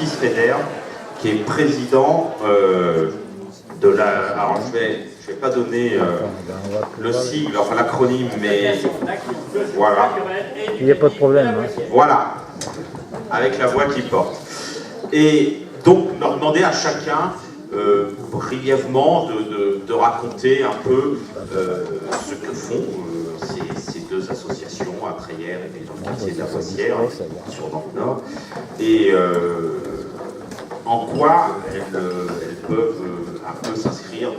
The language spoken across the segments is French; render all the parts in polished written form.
Francis Feder, qui est président de la... Alors je vais pas donner le sigle, enfin l'acronyme, mais voilà. Il n'y a pas de problème. Hein. Voilà, avec la voix qu'il porte. Et donc leur demander à chacun brièvement de raconter un peu ce que font ces deux associations, à Treillères et puis dans le quartier de la Boissière, sur Nantes-Nord, et en quoi elles peuvent un peu s'inscrire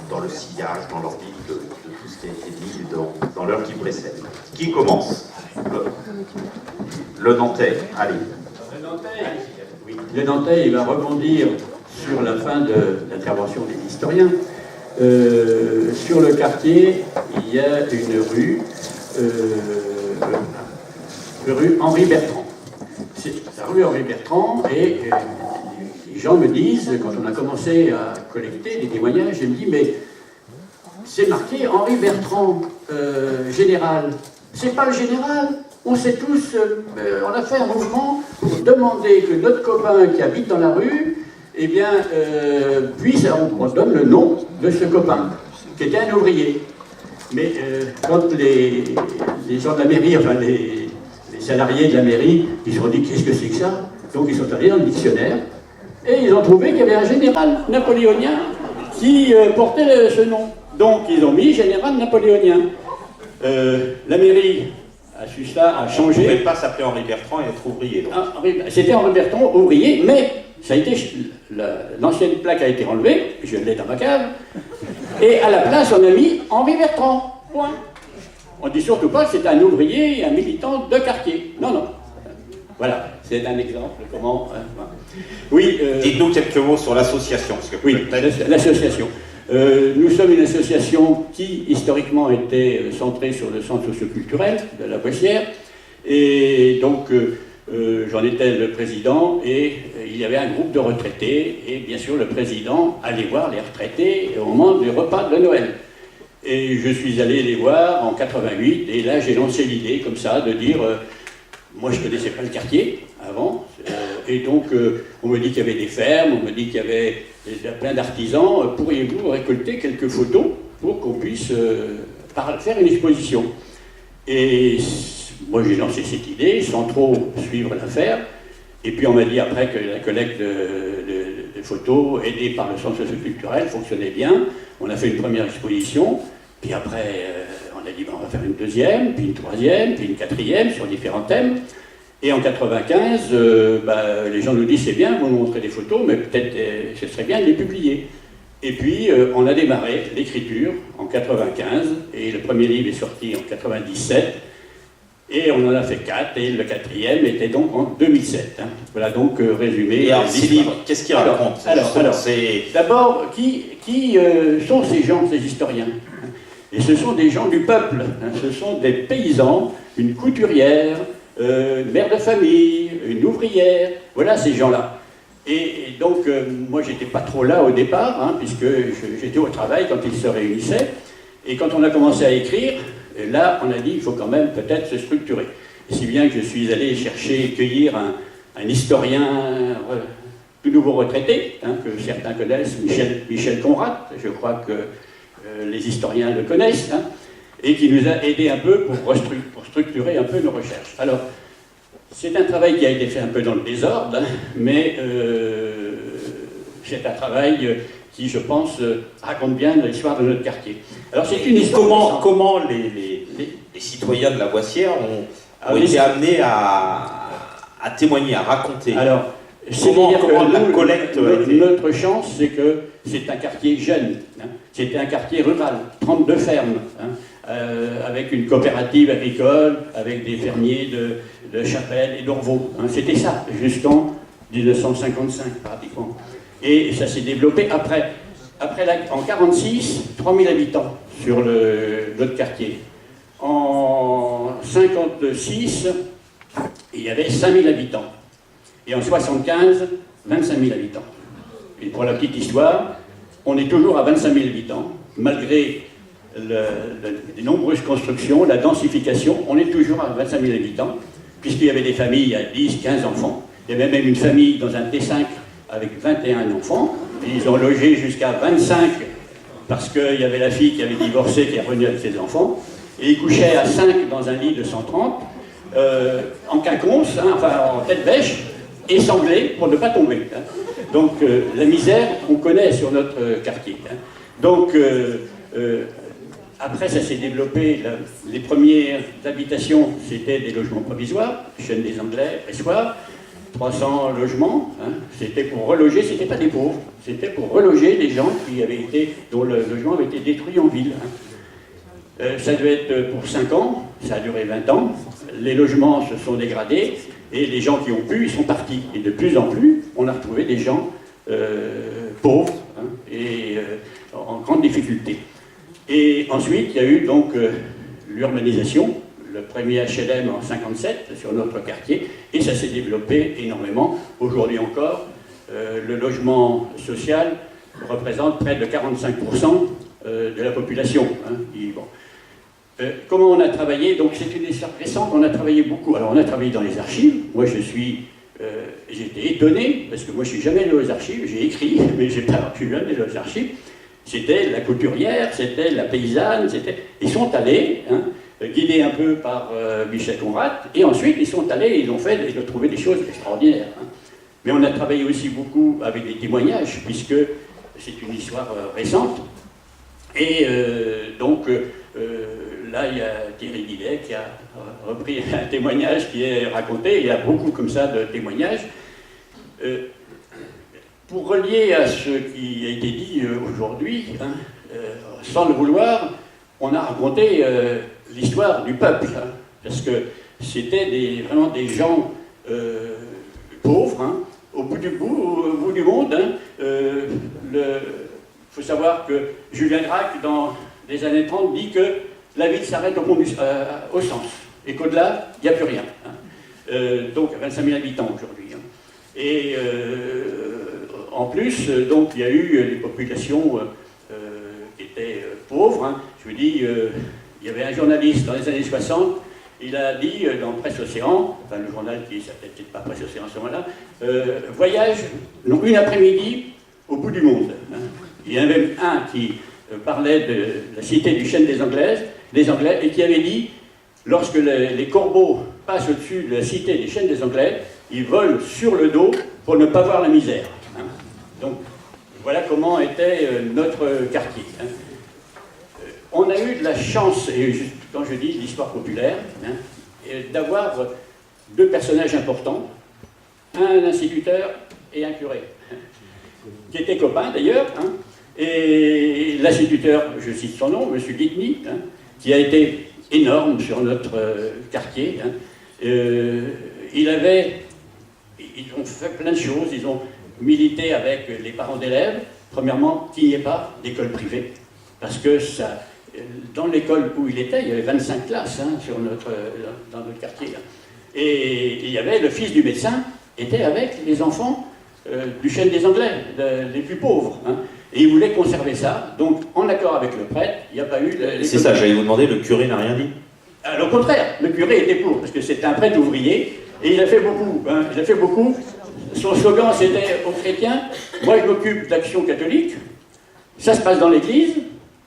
dans le sillage, dans l'orbite de tout ce qui a été dit dans l'heure qui précède. Qui commence? Le Nantais, allez. Le Nantais, il va rebondir sur la fin de l'intervention des historiens. Sur le quartier, il y a une rue Henri Bertrand. C'est la rue Henri Bertrand, et les gens me disent, quand on a commencé à collecter des témoignages, ils me disent, mais c'est marqué Henri Bertrand, général. C'est pas le général. On sait tous, on a fait un mouvement pour demander que notre copain qui habite dans la rue, eh bien, puisse, on donne le nom de ce copain, qui était un ouvrier. Mais quand les gens de la mairie, enfin les salariés de la mairie, ils se sont dit, qu'est-ce que c'est que ça? Donc ils sont allés dans le dictionnaire, et ils ont trouvé qu'il y avait un général napoléonien qui portait ce nom. Donc ils ont mis général napoléonien. La mairie a su cela, a changé. On ne pouvait pas s'appeler Henri Bertrand et être ouvrier. C'était Henri Bertrand, ouvrier, mais ça a été, l'ancienne plaque a été enlevée, je l'ai dans ma cave, et à la place on a mis Henri Bertrand. Point. On ne dit surtout pas que c'est un ouvrier et un militant de quartier. Non, non. Voilà, c'est un exemple. Comment. Oui. Dites-nous quelques mots sur l'association. Oui, l'association. Nous sommes une association qui, historiquement, était centrée sur le centre socioculturel de la Boissière. Et donc, j'en étais le président, et il y avait un groupe de retraités. Et bien sûr, le président allait voir les retraités au moment du repas de Noël. Et je suis allé les voir en 88, et là, j'ai lancé l'idée, comme ça, de dire... moi, je ne connaissais pas le quartier avant, et donc on me dit qu'il y avait des fermes, on me dit qu'il y avait plein d'artisans. Pourriez-vous récolter quelques photos pour qu'on puisse faire une exposition? Et moi, j'ai lancé cette idée sans trop suivre l'affaire. Et puis on m'a dit après que la collecte de photos aidée par le centre socioculturel fonctionnait bien. On a fait une première exposition, puis après on a dit ben, on va faire une deuxième, puis une troisième, puis une quatrième sur différents thèmes. Et en 95, les gens nous disent c'est bien, vous nous montrez des photos, mais peut-être ce serait bien de les publier. Et puis on a démarré l'écriture en 95, et le premier livre est sorti en 97. Et on en a fait 4, et le quatrième était donc en 2007. Hein. Voilà donc résumé. Et alors, ces livres, qu'est-ce qu'ils racontent? D'abord, qui sont ces gens, ces historiens? Et ce sont des gens du peuple, hein. Ce sont des paysans, une couturière, une mère de famille, une ouvrière, voilà ces gens-là. Et donc, moi j'étais pas trop là au départ, hein, puisque j'étais au travail quand ils se réunissaient. Et quand on a commencé à écrire, là, on a dit qu'il faut quand même peut-être se structurer. Si bien que je suis allé chercher, cueillir un historien tout nouveau retraité, hein, que certains connaissent, Michel Conrad, je crois que les historiens le connaissent, hein, et qui nous a aidé un peu pour structurer un peu nos recherches. Alors, c'est un travail qui a été fait un peu dans le désordre, hein, mais c'est un travail qui, je pense, raconte bien l'histoire de notre quartier. Alors, c'est une histoire... Comment les citoyens de la Boissière ont été amenés à témoigner, à raconter? Alors, comment la collecte notre chance, c'est que c'est un quartier jeune. Hein. C'était un quartier rural, 32 fermes, hein, avec une coopérative agricole, avec des fermiers de Chapelle et d'Orvaux. Hein. C'était ça, jusqu'en 1955, pratiquement. Et ça s'est développé après en 1946, 3000 habitants sur notre quartier. En 1956, il y avait 5000 habitants. Et en 1975, 25 000 habitants. Et pour la petite histoire, on est toujours à 25 000 habitants, malgré les nombreuses constructions, la densification, on est toujours à 25 000 habitants, puisqu'il y avait des familles à 10, 15 enfants. Il y avait même une famille dans un T5 avec 21 enfants, et ils ont logé jusqu'à 25 parce qu'il y avait la fille qui avait divorcé, qui est revenue avec ses enfants, et ils couchaient à 5 dans un lit de 130, en quinconce, hein, enfin en tête bêche, et sanglés pour ne pas tomber. Hein. Donc la misère, on connaît sur notre quartier. Hein. Donc après, ça s'est développé. Les premières habitations, c'était des logements provisoires, chaîne des Anglais, pressoir, 300 logements. Hein. C'était pour reloger, c'était pas des pauvres, c'était pour reloger les gens dont le logement avait été détruit en ville. Hein. Ça devait être pour 5 ans, ça a duré 20 ans. Les logements se sont dégradés et les gens qui ont pu, ils sont partis. Et de plus en plus, on a retrouvé des gens pauvres hein, et en grande difficulté. Et ensuite, il y a eu donc l'urbanisation, le premier HLM en 57 sur notre quartier, et ça s'est développé énormément. Aujourd'hui encore, le logement social représente près de 45% de la population. Hein, comment on a travaillé? Donc c'est une histoire récente, on a travaillé beaucoup. Alors on a travaillé dans les archives. Moi j'étais étonné, parce que moi je ne suis jamais allé aux archives, j'ai écrit, mais je n'ai pas pu aller aux archives. C'était la couturière, c'était la paysanne, ils sont allés, hein, guidés un peu par Michel Conrad, et ensuite ils sont allés, ils ont trouvé des choses extraordinaires. Hein. Mais on a travaillé aussi beaucoup avec des témoignages, puisque c'est une histoire récente. Et donc, là, il y a Thierry Guillet qui a repris un témoignage qui est raconté. Il y a beaucoup comme ça de témoignages. Pour relier à ce qui a été dit aujourd'hui, hein, sans le vouloir, on a raconté l'histoire du peuple. Hein, parce que c'était vraiment des gens pauvres, hein, au bout du monde. Hein, faut savoir que Julien Gracq, dans les années 30, dit que la ville s'arrête au sens, et qu'au-delà, il n'y a plus rien. Hein. Donc, 25 000 habitants aujourd'hui. Hein. Et en plus, donc, il y a eu des populations qui étaient pauvres. Hein. Je vous dis, il y avait un journaliste dans les années 60, il a dit dans Presse Océan, enfin le journal qui s'appelait peut-être pas Presse Océan à ce moment-là, voyage, donc une après-midi au bout du monde. Hein. Il y en avait même un qui parlait de la cité du chêne des Anglais, et qui avait dit, lorsque les corbeaux passent au-dessus de la cité des chênes des Anglais, ils volent sur le dos pour ne pas voir la misère. Hein. Donc, voilà comment était notre quartier. Hein. On a eu de la chance, et quand je dis l'histoire populaire, hein, d'avoir deux personnages importants, un instituteur et un curé, hein, qui étaient copains d'ailleurs, hein, et l'instituteur, je cite son nom, M. Guitny, hein, qui a été énorme sur notre quartier. Hein. Ils ont fait plein de choses, ils ont milité avec les parents d'élèves, premièrement, qu'il n'y ait pas d'école privée, parce que ça, dans l'école où il était, il y avait 25 classes hein, dans notre quartier. Hein. Et il y avait le fils du médecin, était avec les enfants du chêne des Anglais, les plus pauvres. Hein. Et il voulait conserver ça, donc en accord avec le prêtre, il n'y a pas eu... C'est ça, j'allais vous demander, le curé n'a rien dit? Alors, au contraire, le curé était pour, parce que c'était un prêtre ouvrier, et il a fait beaucoup, hein, il a fait beaucoup. Son slogan, c'était aux chrétiens, moi je m'occupe d'action catholique, ça se passe dans l'église,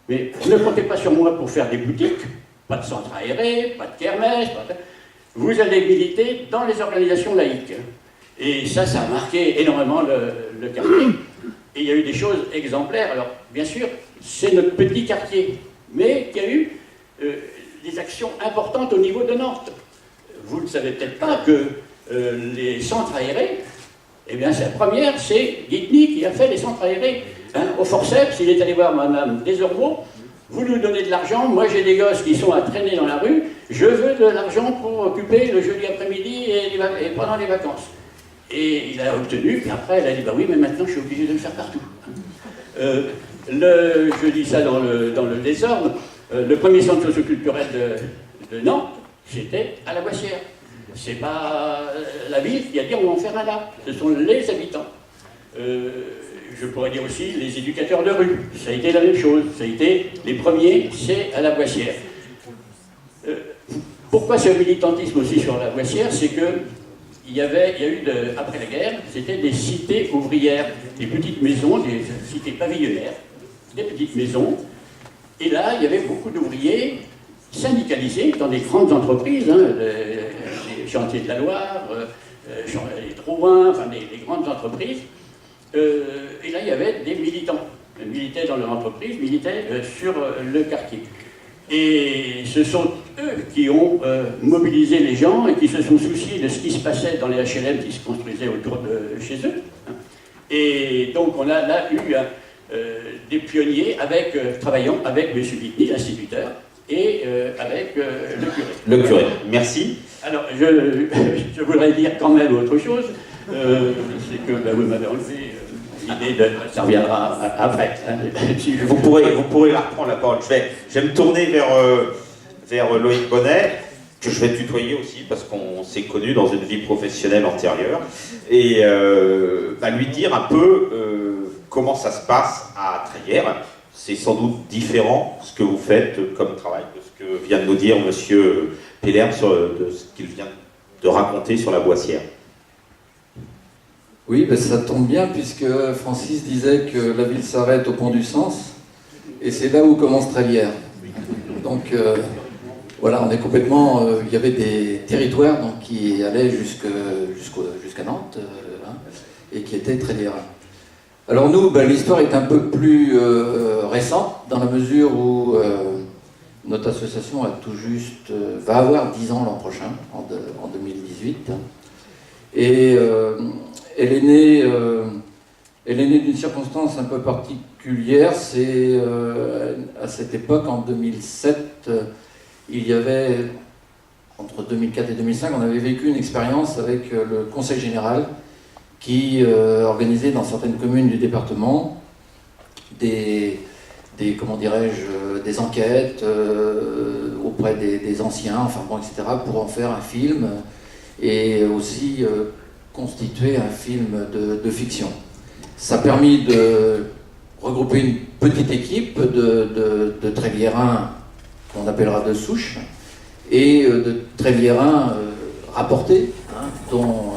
mais ne comptez pas sur moi pour faire des boutiques, pas de centre aéré, pas de kermesse, vous allez militer dans les organisations laïques. Et ça a marqué énormément le quartier. Et il y a eu des choses exemplaires. Alors, bien sûr, c'est notre petit quartier, mais il y a eu des actions importantes au niveau de Nantes. Vous ne savez peut-être pas que les centres aérés, eh bien, la première, c'est Guitny qui a fait les centres aérés. Hein, au forceps, il est allé voir Madame Desormeaux, vous nous donnez de l'argent, moi j'ai des gosses qui sont à traîner dans la rue, je veux de l'argent pour occuper le jeudi après-midi et pendant les vacances. Et il a obtenu, puis après elle a dit, bah oui, mais maintenant je suis obligé de le faire partout. Je dis ça dans le désordre, le premier centre socioculturel de Nantes, c'était à la Boissière. C'est pas la ville qui a dit on va en faire un là, ce sont les habitants. Je pourrais dire aussi les éducateurs de rue, ça a été la même chose, ça a été les premiers, c'est à la Boissière. Pourquoi ce militantisme aussi sur la Boissière? C'est que il y a eu, après la guerre, c'était des cités ouvrières, des petites maisons, des cités pavillonnaires, des petites maisons. Et là, il y avait beaucoup d'ouvriers syndicalisés dans des grandes entreprises, hein, les chantiers de la Loire, les Drouin, enfin les grandes entreprises. Et là, il y avait des militants. Ils militaient dans leur entreprise, militaient sur le quartier. Et ce sont eux qui ont mobilisé les gens et qui se sont souciés de ce qui se passait dans les HLM qui se construisaient autour de chez eux. Et donc on a là eu des pionniers travaillant avec M. Bitny, l'instituteur, et avec le curé. Le curé, merci. Alors je voudrais dire quand même autre chose, c'est que vous m'avez enlevé l'idée de... Ça reviendra après. Hein, vous pourrez la reprendre la parole. Je vais me tourner vers Loïc Bonnet, que je vais tutoyer aussi parce qu'on s'est connus dans une vie professionnelle antérieure, et lui dire un peu comment ça se passe à Trélières. C'est sans doute différent ce que vous faites comme travail de ce que vient de nous dire Monsieur Peller, de ce qu'il vient de raconter sur la Boissière. Oui, ben ça tombe bien puisque Francis disait que la ville s'arrête au Pont du Sens et c'est là où commence Trélières. Donc voilà, on est complètement... il y avait des territoires donc, qui allaient jusqu'à Nantes hein, et qui étaient Trélières. Alors nous, ben, l'histoire est un peu plus récente dans la mesure où notre association a tout juste... va avoir 10 ans l'an prochain, en 2018. Et... elle est née d'une circonstance un peu particulière. C'est à cette époque, en 2007, il y avait, entre 2004 et 2005, on avait vécu une expérience avec le Conseil général qui organisait dans certaines communes du département des enquêtes auprès des anciens, enfin bon, etc., pour en faire un film et aussi constituer un film de fiction. Ça a permis de regrouper une petite équipe de Tréliérains qu'on appellera de souche et de Tréliérains rapportés, hein, dont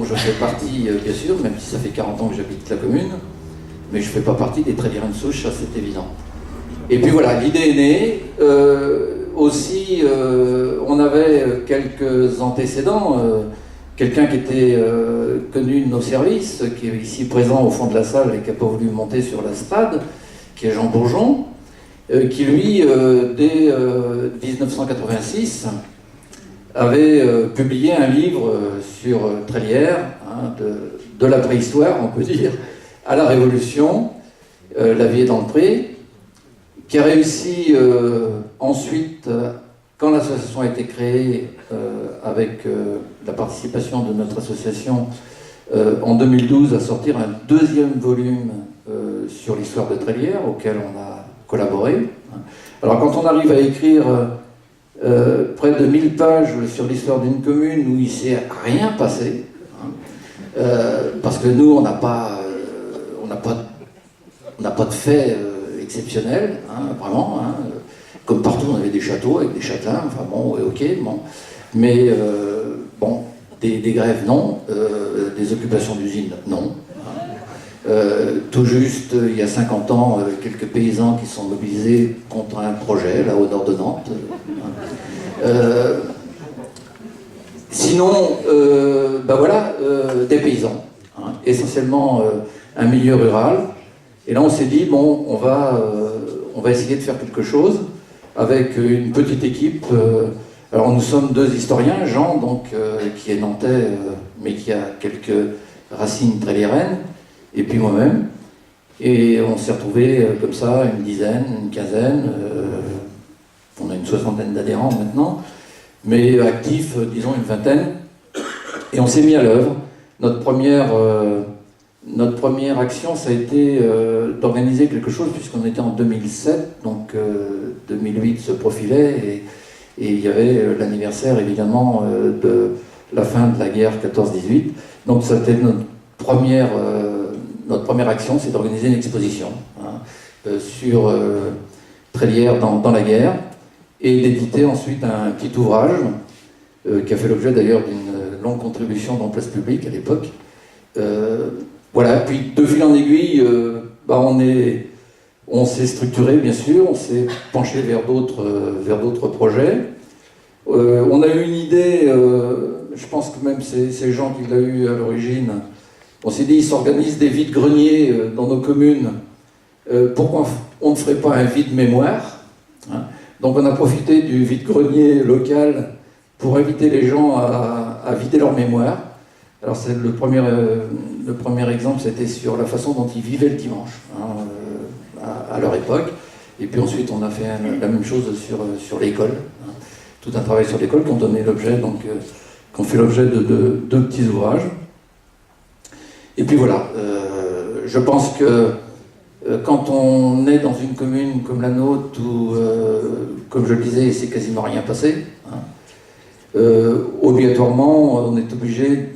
je fais partie bien sûr, même si ça fait 40 ans que j'habite la commune, mais je ne fais pas partie des Tréliérains de souche, ça c'est évident. Et puis voilà, l'idée est née. Aussi, on avait quelques antécédents. Quelqu'un qui était connu de nos services, qui est ici présent au fond de la salle et qui n'a pas voulu monter sur la strade, qui est Jean Bourgeon, qui lui, dès 1986, avait publié un livre sur Trélières, hein, de la préhistoire, on peut dire, à la Révolution, La vie est dans le pré, qui a réussi ensuite, quand l'association a été créée, avec la participation de notre association en 2012, à sortir un deuxième volume sur l'histoire de Trélières, auquel on a collaboré. Alors quand on arrive à écrire près de 1000 pages sur l'histoire d'une commune où il ne s'est rien passé, hein, parce que nous, on n'a pas de faits exceptionnels, hein, vraiment. Hein, comme partout, on avait des châteaux avec des châtelains, enfin bon, ok, bon. Mais bon, des grèves, non. Des occupations d'usines, non. Tout juste, il y a 50 ans, quelques paysans qui sont mobilisés contre un projet, là, au nord de Nantes. Sinon, ben voilà, des paysans. Hein, essentiellement un milieu rural. Et là, on s'est dit, bon, on va essayer de faire quelque chose avec une petite équipe. Alors nous sommes deux historiens, Jean, donc, qui est nantais, mais qui a quelques racines tréliéraines, et puis moi-même. Et on s'est retrouvés comme ça, une dizaine, une quinzaine, on a une soixantaine d'adhérents maintenant, mais actifs, disons une vingtaine. Et on s'est mis à l'œuvre. Notre première action, ça a été d'organiser quelque chose, puisqu'on était en 2007, donc 2008 se profilait, et il y avait l'anniversaire évidemment de la fin de la guerre 14-18. Donc c'était notre première action, c'est d'organiser une exposition hein, sur Trélières dans la guerre, et d'éditer ensuite un petit ouvrage qui a fait l'objet d'ailleurs d'une longue contribution dans Place Publique à l'époque. Voilà, puis de fil en aiguille, on s'est structuré, bien sûr, on s'est penché vers d'autres projets. On a eu une idée, je pense que même c'est Jean qui l'a eu à l'origine. On s'est dit, il s'organise des vides-greniers dans nos communes. Pourquoi on ne ferait pas un vide-mémoire, hein? Donc on a profité du vide-grenier local pour inviter les gens à vider leur mémoire. Alors c'est le premier exemple, c'était sur la façon dont ils vivaient le dimanche, hein, à leur époque. Et puis ensuite on a fait la même chose sur l'école, hein. Tout un travail sur l'école qui ont donné l'objet, donc qu'on fait l'objet de deux petits ouvrages. Et puis voilà, je pense que quand on est dans une commune comme la nôtre où, comme je le disais, il s'est quasiment rien passé, hein, obligatoirement, on est obligé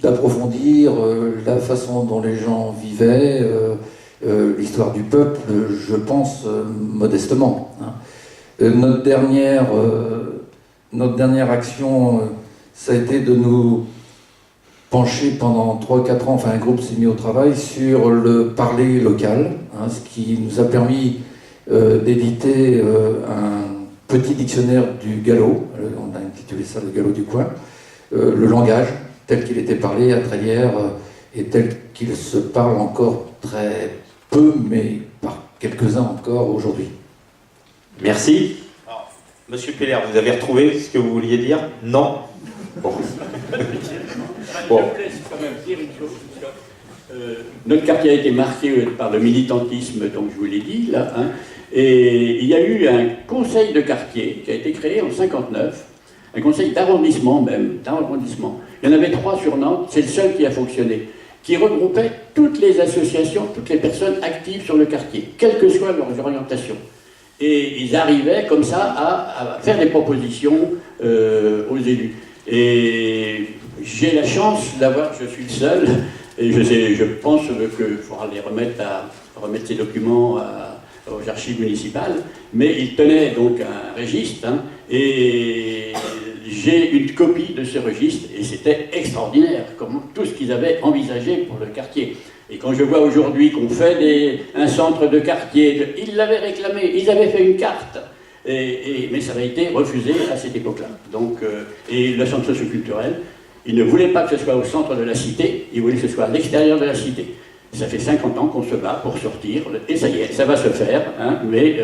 d'approfondir la façon dont les gens vivaient, l'histoire du peuple, je pense modestement, hein. Notre dernière action, ça a été de nous pencher pendant 3-4 ans, enfin un groupe s'est mis au travail sur le parler local, hein, ce qui nous a permis d'éditer un petit dictionnaire du gallo, on a intitulé ça le gallo du coin, le langage tel qu'il était parlé à Trélières et tel qu'il se parle encore très peu, mais par quelques-uns encore aujourd'hui. Merci. Alors, Monsieur Peller, vous avez retrouvé ce que vous vouliez dire? Non. Bon. Bon. Je voulais quand même dire une chose. Notre quartier a été marqué par le militantisme, donc je vous l'ai dit, là, hein, et il y a eu un conseil de quartier qui a été créé en 1959, un conseil d'arrondissement même, Il y en avait 3 sur Nantes, c'est le seul qui a fonctionné, qui regroupait toutes les associations, toutes les personnes actives sur le quartier, quelles que soient leurs orientations. Et ils arrivaient comme ça à faire des propositions aux élus. Et j'ai la chance d'avoir, je suis le seul, et je pense qu'il faudra les remettre ces documents aux archives municipales, mais ils tenaient donc un registre, hein, et j'ai une copie de ce registre, et c'était extraordinaire, comme tout ce qu'ils avaient envisagé pour le quartier. Et quand je vois aujourd'hui qu'on fait un centre de quartier, ils l'avaient réclamé, ils avaient fait une carte, mais ça avait été refusé à cette époque-là. Donc, et le centre socioculturel, ils ne voulaient pas que ce soit au centre de la cité, ils voulaient que ce soit à l'extérieur de la cité. Ça fait 50 ans qu'on se bat pour sortir, et ça y est, ça va se faire, hein, mais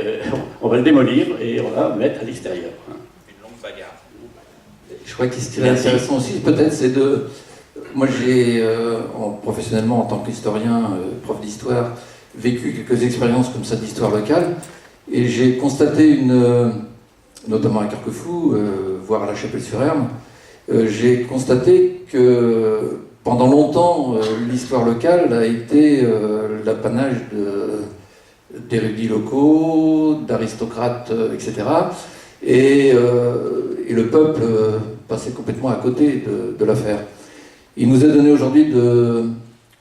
on va le démolir et on va le mettre à l'extérieur. Hein. Une longue bagarre. Je crois que ce qui est intéressant aussi, peut-être, c'est de... Moi, j'ai, professionnellement, en tant qu'historien, prof d'histoire, vécu quelques expériences comme ça d'histoire locale, et j'ai constaté notamment à Carquefou, voire à la Chapelle-sur-Erne, j'ai constaté que pendant longtemps, l'histoire locale a été l'apanage d'érudits locaux, d'aristocrates, etc. Et le peuple passait complètement à côté de l'affaire. Il nous est donné aujourd'hui de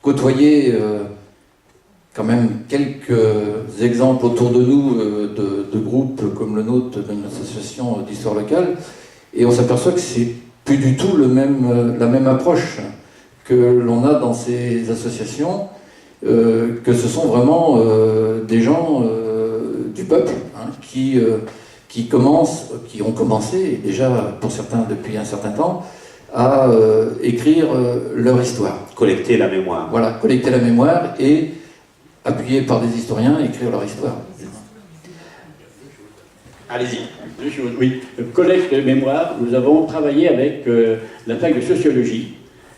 côtoyer quand même quelques exemples autour de nous de groupes comme le nôtre, d'une association d'histoire locale, et on s'aperçoit que c'est plus du tout la même approche que l'on a dans ces associations, que ce sont vraiment des gens du peuple, hein, qui ont commencé, déjà pour certains depuis un certain temps, à écrire leur histoire. Collecter la mémoire. Voilà, collecter la mémoire et, appuyés par des historiens, écrire leur histoire. Allez-y. Deux choses, oui. Collecte de mémoire, nous avons travaillé avec la fac de sociologie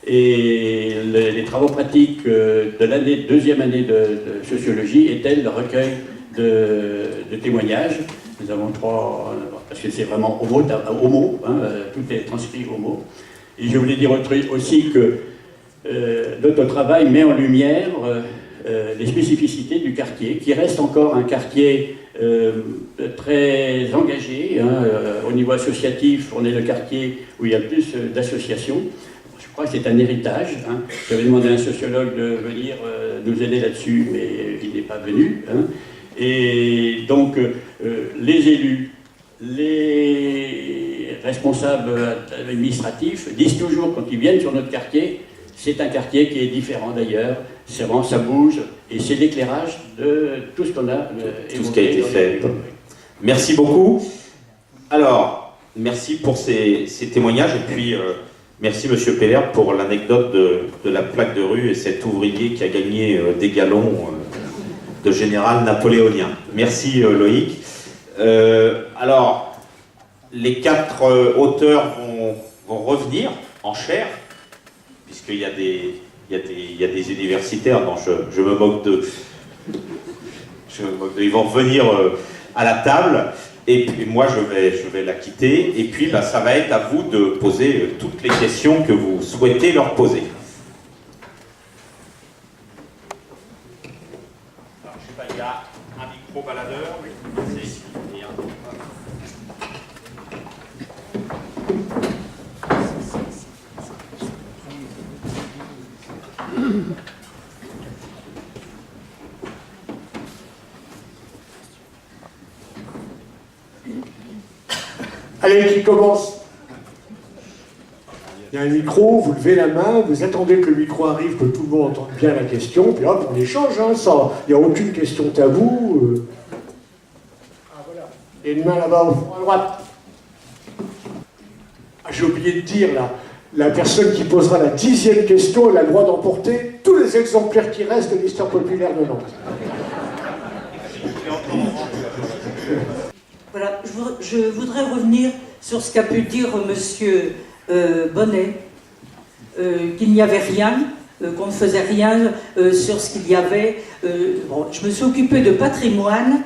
et les travaux pratiques de l'année, deuxième année de sociologie étaient le recueil de témoignages. Nous avons 3, parce que c'est vraiment au mot, hein, tout est transcrit au mot. Et je voulais dire aussi que notre travail met en lumière les spécificités du quartier, qui reste encore un quartier très engagé. Hein, au niveau associatif, on est le quartier où il y a le plus d'associations. Je crois que c'est un héritage. Hein. J'avais demandé à un sociologue de venir nous aider là-dessus, mais il n'est pas venu. Hein. Et donc, les élus les responsables administratifs disent toujours, quand ils viennent sur notre quartier, c'est un quartier qui est différent d'ailleurs, c'est vraiment, ça bouge, et c'est l'éclairage de tout ce qu'on a tout ce qui a été fait. Merci beaucoup. Alors, merci pour ces témoignages, et puis merci Monsieur Peller pour l'anecdote de la plaque de rue et cet ouvrier qui a gagné des galons de général napoléonien. Merci Loïc. Alors, les 4 auteurs vont revenir en chair, puisqu'il y a des universitaires, dont je me moque d'eux. Ils vont revenir à la table, et puis moi je vais la quitter, et puis ça va être à vous de poser toutes les questions que vous souhaitez leur poser. Alors, je sais pas, il y a un micro baladeur, oui. Allez, qui commence? Il y a un micro, vous levez la main, vous attendez que le micro arrive, que tout le monde entende bien la question, puis hop, on échange, hein, il n'y a aucune question tabou. Ah, voilà. Et une main là-bas, au fond à droite. Ah, j'ai oublié de dire, là, la personne qui posera la 10e question, elle a le droit d'emporter tous les exemplaires qui restent de l'histoire populaire de Nantes. Voilà, je voudrais revenir sur ce qu'a pu dire Monsieur Bonnet, qu'il n'y avait rien, qu'on ne faisait rien sur ce qu'il y avait. Bon, je me suis occupée de patrimoine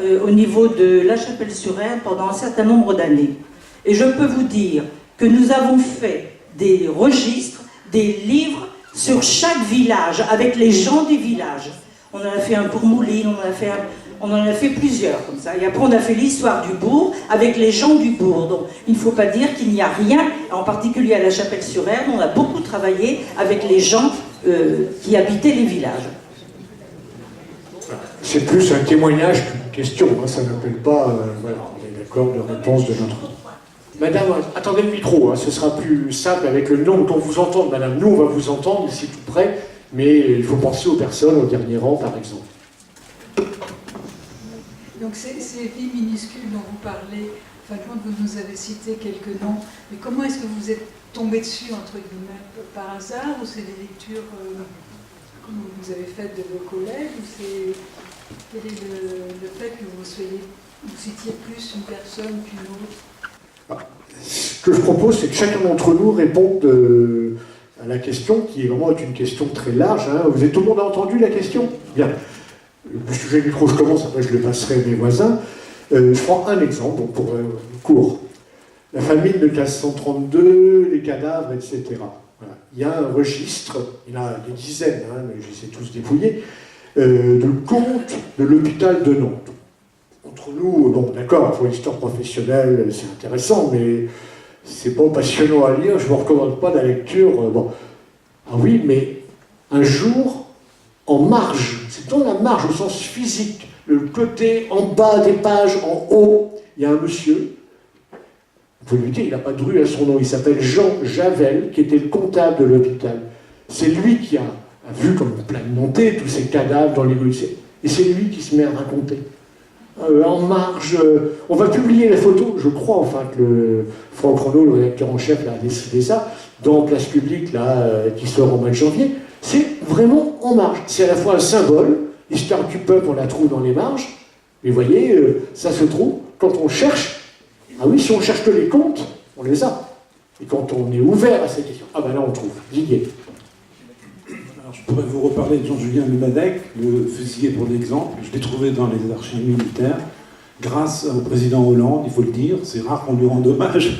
au niveau de La Chapelle-sur-Erne pendant un certain nombre d'années. Et je peux vous dire que nous avons fait des registres, des livres sur chaque village, avec les gens du village. On en a fait un pour Moulines, on en a fait plusieurs comme ça. Et après, on a fait l'histoire du bourg avec les gens du bourg. Donc, il ne faut pas dire qu'il n'y a rien, en particulier à La Chapelle-sur-Erne. On a beaucoup travaillé avec les gens qui habitaient les villages. C'est plus un témoignage qu'une question, hein, ça n'appelle pas, voilà, on est d'accord, de réponse de notre... Madame, attendez le micro, hein, ce sera plus simple avec le nombre qu'on vous entende, madame. Nous, on va vous entendre ici tout près, mais il faut penser aux personnes au dernier rang, par exemple. Donc ces villes minuscules dont vous parlez, enfin, vous nous avez cité quelques noms, mais comment est-ce que vous êtes tombé dessus, entre guillemets, par hasard, ou c'est des lectures que vous avez faites de vos collègues, ou quel est le fait que vous citiez plus une personne qu'une autre? Ce que je propose, c'est que chacun d'entre nous réponde à la question, qui est vraiment une question très large. Hein. Tout le monde a entendu la question? Bien. Le sujet du micro, je commence, après je le passerai à mes voisins. Je prends un exemple, donc pour court. La famine de 1532, les cadavres, etc. Voilà. Il y a un registre, il y en a des dizaines, hein, mais je les ai tous dépouillés, de compte de l'hôpital de Nantes. Entre nous, bon, d'accord, pour l'histoire professionnelle, c'est intéressant, mais c'est pas passionnant à lire, je ne vous recommande pas la lecture. Bon. Ah oui, mais un jour, en marge, c'est dans la marge au sens physique, le côté en bas des pages, en haut, il y a un monsieur, vous pouvez lui dire, il n'a pas de rue à son nom, il s'appelle Jean Javel, qui était le comptable de l'hôpital. C'est lui qui a vu, comme on plein de montées, tous ces cadavres dans les rues, et c'est lui qui se met à raconter. En marge, on va publier la photo, je crois enfin que le Franck Renaud, le rédacteur en chef, là, a décidé ça, dans Place Publique, là, qui sort au mois de janvier. C'est vraiment en marge. C'est à la fois un symbole, l'histoire du peuple, on la trouve dans les marges, mais vous voyez, ça se trouve, quand on cherche, ah oui, si on cherche que les comptes, on les a. Et quand on est ouvert à ces questions, ah ben là on trouve, Didier. Alors, je pourrais vous reparler de Jean-Julien Lemadec, le fusillé pour l'exemple. Je l'ai trouvé dans les archives militaires, grâce au président Hollande, il faut le dire. C'est rare qu'on lui rende hommage.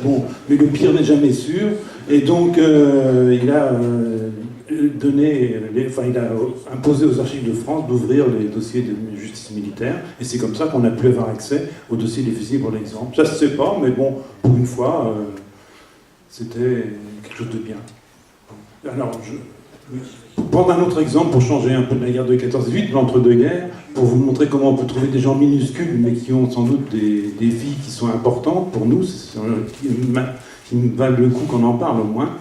Bon, mais le pire n'est jamais sûr. Et donc, il a il a imposé aux archives de France d'ouvrir les dossiers de justice militaire. Et c'est comme ça qu'on a pu avoir accès au dossier des fusillés pour l'exemple. Ça se sait pas, mais bon, pour une fois, c'était quelque chose de bien. Alors, Pour prendre un autre exemple, pour changer un peu de la guerre de 14-18, de l'entre-deux-guerres, pour vous montrer comment on peut trouver des gens minuscules, mais qui ont sans doute des vies qui sont importantes pour nous, qui valent le coup qu'on en parle au moins.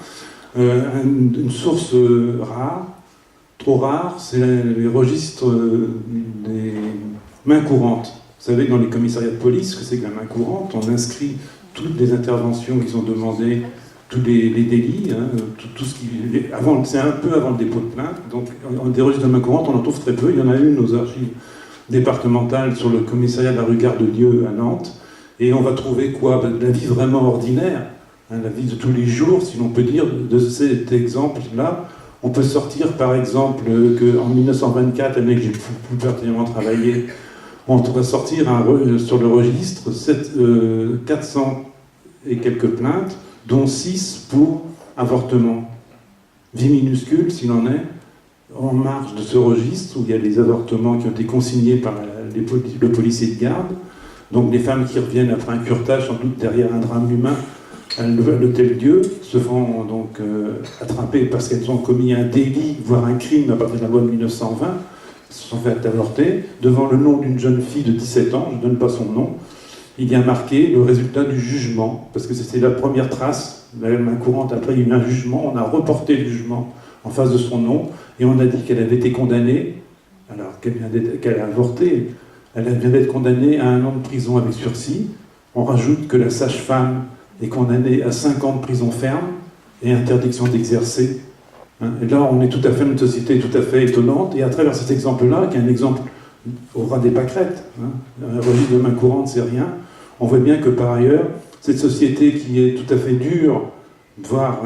Une source rare, trop rare, c'est les registres des mains courantes. Vous savez, dans les commissariats de police, ce que c'est que la main courante, on inscrit toutes les interventions qui sont demandées, tous les délits, hein, tout ce qui... C'est un peu avant le dépôt de plainte, donc des registres de main courante, on en trouve très peu. Il y en a une aux archives départementales sur le commissariat de la rue Gare-de-Dieu à Nantes, et on va trouver quoi? La vie vraiment ordinaire, hein, la vie de tous les jours, si l'on peut dire, de cet exemple-là. On peut sortir par exemple qu'en 1924, l'année que j'ai plus pertinemment travaillé, on va sortir sur le registre 400 et quelques plaintes, dont 6 pour avortement. Vie minuscule, s'il en est, en marge de ce registre, où il y a des avortements qui ont été consignés par le policier de garde, donc les femmes qui reviennent après un curetage, sans doute derrière un drame humain, à l'Hôtel-Dieu, se font donc attraper parce qu'elles ont commis un délit, voire un crime à partir de la loi de 1920, se sont fait avorter, devant le nom d'une jeune fille de 17 ans, je ne donne pas son nom, il y a marqué le résultat du jugement, parce que c'était la première trace, la main courante, après il y a eu un jugement, on a reporté le jugement en face de son nom, et on a dit qu'elle avait été condamnée, alors qu'elle a avorté, elle vient d'être condamnée à 1 an de prison avec sursis, on rajoute que la sage-femme est condamnée à 5 ans de prison ferme et interdiction d'exercer. Et là, on est tout à fait, une société tout à fait étonnante, et à travers cet exemple-là, qui est un exemple au ras des pâquerettes, un registre de main courante, c'est rien, on voit bien que par ailleurs, cette société qui est tout à fait dure, voire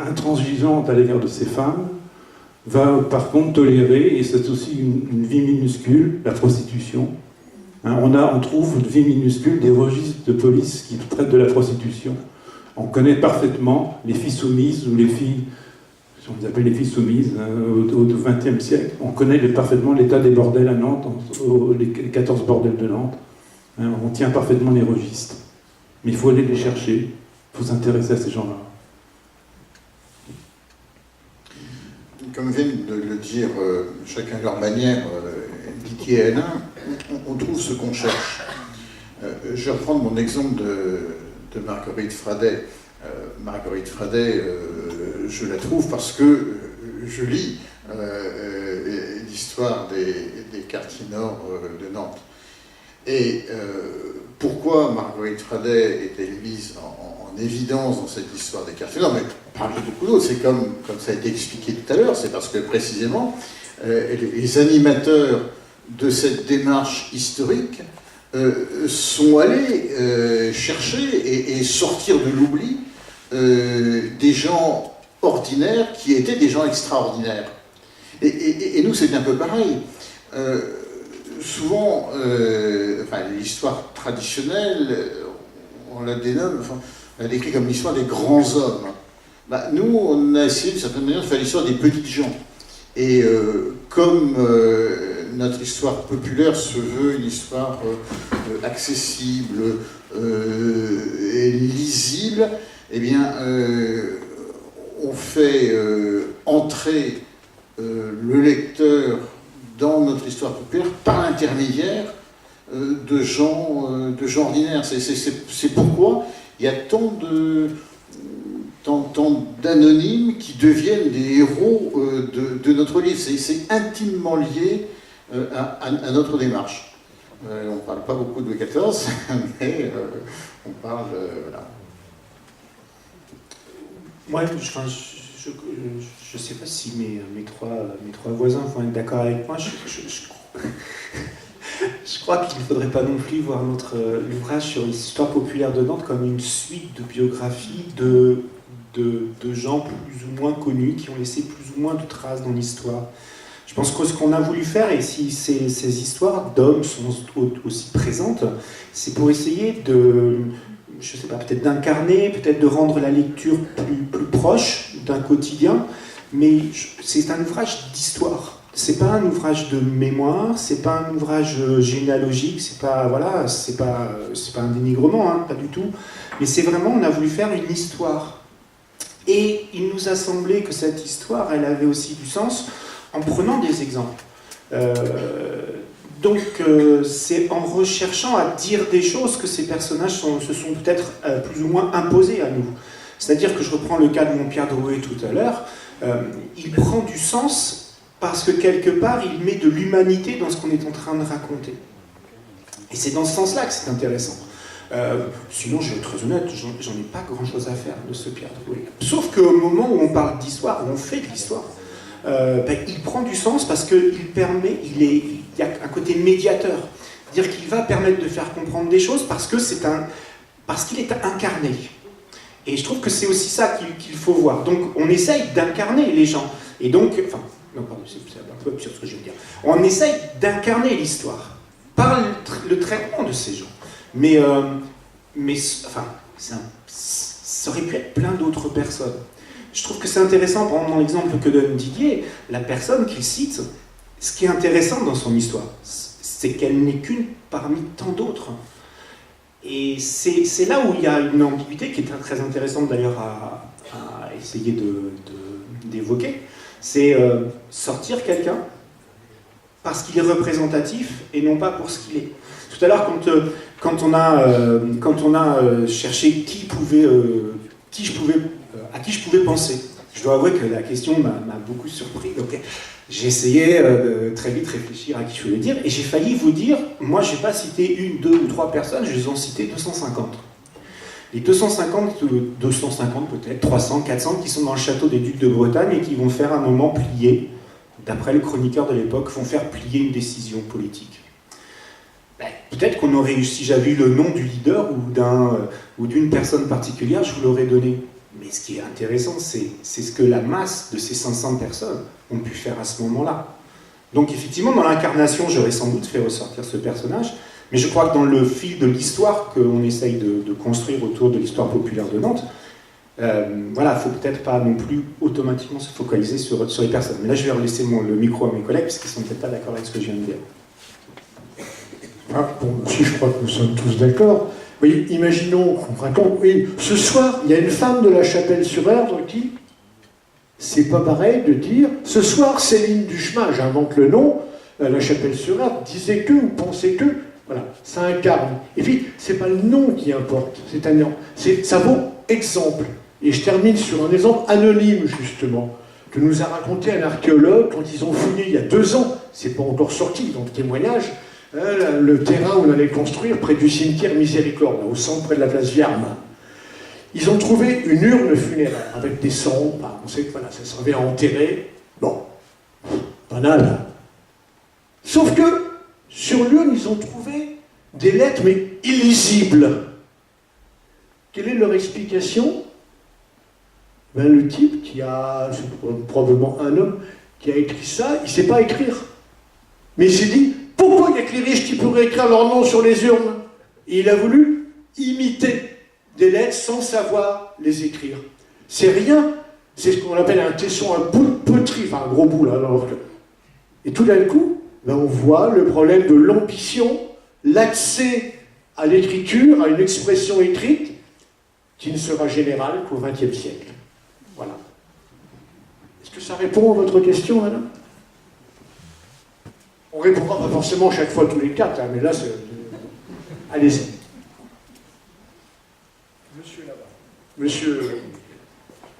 intransigeante à l'égard de ces femmes, va par contre tolérer, et c'est aussi une vie minuscule, la prostitution. On trouve une vie minuscule des registres de police qui traitent de la prostitution. On connaît parfaitement les filles soumises, ou les filles, on les appelle les filles soumises, au XXe siècle. On connaît parfaitement l'état des bordels à Nantes, les 14 bordels de Nantes. On tient parfaitement les registres. Mais il faut aller les chercher, il faut s'intéresser à ces gens-là. Comme viennent de le dire chacun à leur manière, Didier et Alain, on trouve ce qu'on cherche. Je vais reprendre mon exemple de Marguerite Fradet. Marguerite Fradet, je la trouve parce que je lis l'histoire des quartiers nord de Nantes. Et pourquoi Marguerite Fradet est-elle mise en évidence dans cette histoire des quartiers nord? Mais parmi beaucoup d'autres, c'est comme ça a été expliqué tout à l'heure, c'est parce que précisément les animateurs de cette démarche historique sont allés chercher et sortir de l'oubli des gens ordinaires qui étaient des gens extraordinaires. Et nous, c'est un peu pareil. Souvent, l'histoire traditionnelle, on la dénomme, on la décrit comme l'histoire des grands hommes. Nous, on a essayé d'une certaine manière de faire l'histoire des petites gens. Et comme notre histoire populaire se veut une histoire accessible et lisible, eh bien, on fait entrer le lecteur dans notre histoire populaire par l'intermédiaire de gens ordinaires. C'est pourquoi il y a tant d'anonymes qui deviennent des héros de notre livre. C'est intimement lié à notre démarche. On ne parle pas beaucoup de Louis XIV, mais on parle... voilà. Moi, je ne sais pas si mes trois voisins vont être d'accord avec moi. Je crois qu'il ne faudrait pas non plus voir notre ouvrage sur l'histoire populaire de Nantes comme une suite de biographies de gens plus ou moins connus, qui ont laissé plus ou moins de traces dans l'histoire. Je pense que ce qu'on a voulu faire, et si ces histoires d'hommes sont aussi présentes, c'est pour essayer de, je sais pas, peut-être d'incarner, peut-être de rendre la lecture plus proche d'un quotidien, mais c'est un ouvrage d'histoire. C'est pas un ouvrage de mémoire, c'est pas un ouvrage généalogique, c'est pas un dénigrement, hein, pas du tout. Mais c'est vraiment, on a voulu faire une histoire Et il nous a semblé que cette histoire, elle avait aussi du sens en prenant des exemples. Donc c'est en recherchant à dire des choses que ces personnages se sont peut-être plus ou moins imposés à nous. C'est-à-dire que je reprends le cas de mon Pierre Drouet tout à l'heure, il prend du sens parce que quelque part il met de l'humanité dans ce qu'on est en train de raconter. Et c'est dans ce sens-là que c'est intéressant. Sinon, je vais être très honnête, j'en ai pas grand-chose à faire de ce Pierre Drouet. Sauf qu'au moment où on parle d'histoire, où on fait de l'histoire, il prend du sens parce qu'il permet, il y a un côté médiateur. C'est-à-dire qu'il va permettre de faire comprendre des choses parce qu'il est incarné. Et je trouve que c'est aussi ça qu'il faut voir. Donc on essaye d'incarner les gens. Et donc, enfin, non, pardon, c'est un peu absurde ce que je veux dire. On essaye d'incarner l'histoire par le traitement de ces gens. Mais enfin, ça aurait pu être plein d'autres personnes. Je trouve que c'est intéressant, par exemple, dans l'exemple que donne Didier, la personne qu'il cite, ce qui est intéressant dans son histoire, c'est qu'elle n'est qu'une parmi tant d'autres. Et c'est là où il y a une ambiguïté qui est très intéressante d'ailleurs à essayer d'évoquer, c'est sortir quelqu'un parce qu'il est représentatif et non pas pour ce qu'il est. Tout à l'heure, quand on a cherché à qui je pouvais penser, je dois avouer que la question m'a beaucoup surpris. Donc, j'ai essayé de très vite réfléchir à qui je voulais dire, et j'ai failli vous dire, moi je n'ai pas cité une, deux ou trois personnes, je les ai cité 250. Les 250 peut-être, 300, 400 qui sont dans le château des Ducs de Bretagne et qui vont faire un moment plier, d'après les chroniqueurs de l'époque, vont faire plier une décision politique. Peut-être qu'on aurait eu, si j'avais eu le nom du leader ou d'une personne particulière, je vous l'aurais donné. Mais ce qui est intéressant, c'est ce que la masse de ces 500 personnes ont pu faire à ce moment-là. Donc effectivement, dans l'incarnation, j'aurais sans doute fait ressortir ce personnage, mais je crois que dans le fil de l'histoire qu'on essaye de construire autour de l'histoire populaire de Nantes, voilà, il ne faut peut-être pas non plus automatiquement se focaliser sur les personnes. Mais là, je vais laisser le micro à mes collègues, parce qu'ils ne sont peut-être pas d'accord avec ce que je viens de dire. Ah, bon, si je crois que nous sommes tous d'accord. Oui, imaginons qu'on raconte, oui, ce soir, il y a une femme de la Chapelle-sur-Erdre qui, c'est pas pareil de dire, ce soir, Céline Duchemin, j'invente le nom, la Chapelle-sur-Erdre, disait que ou pensait que, voilà, ça incarne. Et puis, c'est pas le nom qui importe, c'est un nom, ça vaut exemple. Et je termine sur un exemple anonyme, justement, que nous a raconté un archéologue quand ils ont fouillé il y a 2 ans, c'est pas encore sorti dans le témoignage, le terrain où on allait construire près du cimetière Miséricorde, là, au centre, près de la place Viarme. Ils ont trouvé une urne funéraire avec des cendres, on sait que voilà, ça servait à enterrer. Bon, banal. Sauf que, sur l'urne, ils ont trouvé des lettres, mais illisibles. Quelle est leur explication? Ben, le type qui a, c'est probablement un homme, qui a écrit ça, il ne sait pas écrire. Mais il s'est dit, pourquoi il n'y a que les riches qui pourraient écrire leur nom sur les urnes? Et il a voulu imiter des lettres sans savoir les écrire. C'est rien, c'est ce qu'on appelle un tesson, un bout de poterie, enfin un gros bout là. Et tout d'un coup, ben on voit le problème de l'ambition, l'accès à l'écriture, à une expression écrite, qui ne sera générale qu'au XXe siècle. Voilà. Est-ce que ça répond à votre question, madame? On ne répondra pas forcément chaque fois tous les 4, hein, mais là, c'est... Allez-y. Monsieur là-bas. Monsieur,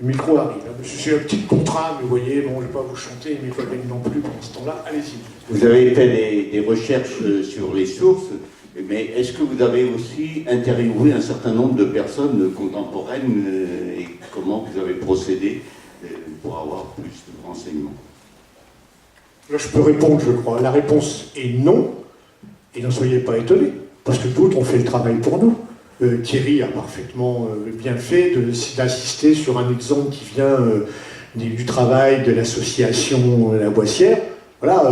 le micro arrive. Hein. C'est une petite contrainte, mais vous voyez, bon, je ne vais pas vous chanter, mes collègues non plus pendant ce temps-là. Allez-y. Vous avez fait des recherches sur les sources, mais est-ce que vous avez aussi interviewé un certain nombre de personnes contemporaines et comment vous avez procédé pour avoir plus de renseignements? Là, je peux répondre, je crois. La réponse est non, et n'en soyez pas étonnés, parce que d'autres ont fait le travail pour nous. Thierry a parfaitement bien fait d'insister sur un exemple qui vient du travail de l'association La Boissière. Voilà,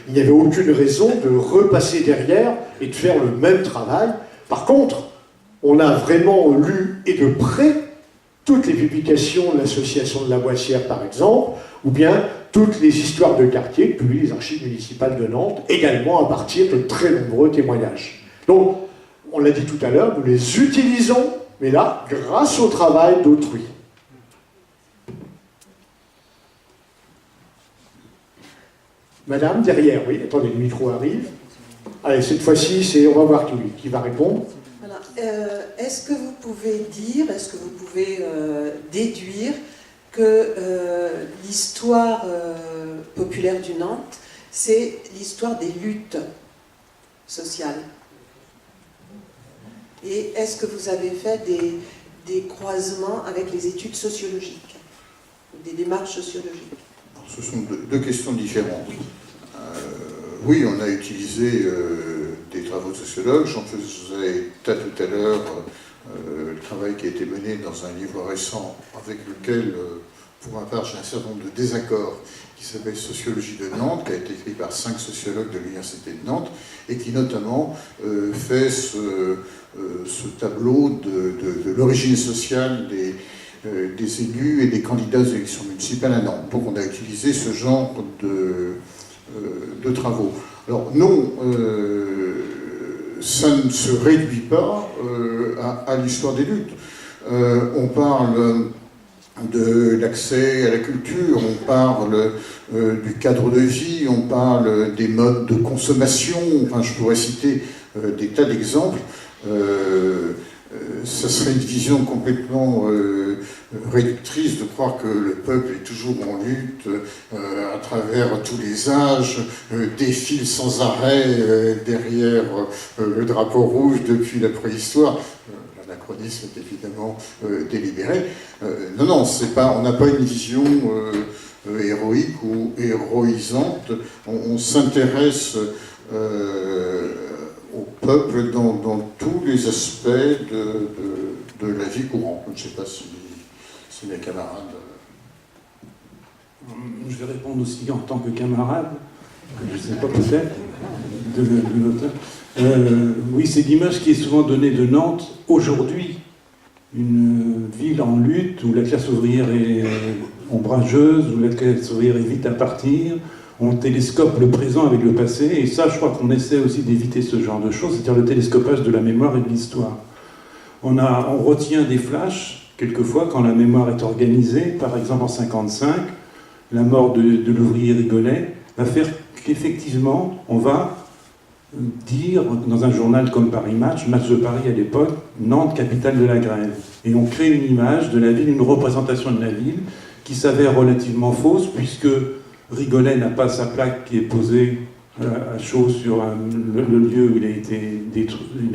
il n'y avait aucune raison de repasser derrière et de faire le même travail. Par contre, on a vraiment lu et de près toutes les publications de l'association de La Boissière, par exemple, ou bien toutes les histoires de quartier que publient les archives municipales de Nantes, également à partir de très nombreux témoignages. Donc, on l'a dit tout à l'heure, nous les utilisons, mais là, grâce au travail d'autrui. Madame, derrière, oui, attendez, le micro arrive. Allez, cette fois-ci, on va voir qui va répondre. Voilà. Est-ce que vous pouvez dire, est-ce que vous pouvez déduire que l'histoire populaire du Nantes, c'est l'histoire des luttes sociales? Et est-ce que vous avez fait des croisements avec les études sociologiques, des démarches sociologiques? Ce sont deux questions différentes. Oui, on a utilisé des travaux de sociologues. J'en faisais état tout à l'heure le travail qui a été mené dans un livre récent avec lequel, pour ma part, j'ai un certain nombre de désaccords, qui s'appelle Sociologie de Nantes, qui a été écrit par 5 sociologues de l'Université de Nantes, et qui notamment fait ce tableau de l'origine sociale des élus et des candidats aux élections municipales à Nantes. Donc on a utilisé ce genre de travaux. Alors non, ça ne se réduit pas à l'histoire des luttes. On parle de l'accès à la culture, on parle du cadre de vie, on parle des modes de consommation, enfin je pourrais citer des tas d'exemples. Ça serait une vision complètement réductrice de croire que le peuple est toujours en lutte à travers tous les âges, défile sans arrêt derrière le drapeau rouge depuis la préhistoire. L'anachronisme est évidemment délibéré. Non, c'est pas, on n'a pas une vision héroïque ou héroïsante. On s'intéresse au peuple dans tous les aspects de la vie courante. Je ne sais pas si mes camarades... Je vais répondre aussi en tant que camarade, je ne sais pas peut-être, de l'auteur. Oui, c'est l'image qui est souvent donnée de Nantes aujourd'hui, une ville en lutte où la classe ouvrière est ombrageuse, où la classe ouvrière est vite à partir. On télescope le présent avec le passé, et ça, je crois qu'on essaie aussi d'éviter ce genre de choses, c'est-à-dire le télescopage de la mémoire et de l'histoire. On retient des flashs, quelquefois, quand la mémoire est organisée. Par exemple, en 1955, la mort de l'ouvrier Rigolet va faire qu'effectivement, on va dire, dans un journal comme Paris Match de Paris à l'époque, Nantes, capitale de la grève. Et on crée une image de la ville, une représentation de la ville, qui s'avère relativement fausse, puisque Rigolet n'a pas sa plaque qui est posée à chaud sur le lieu où il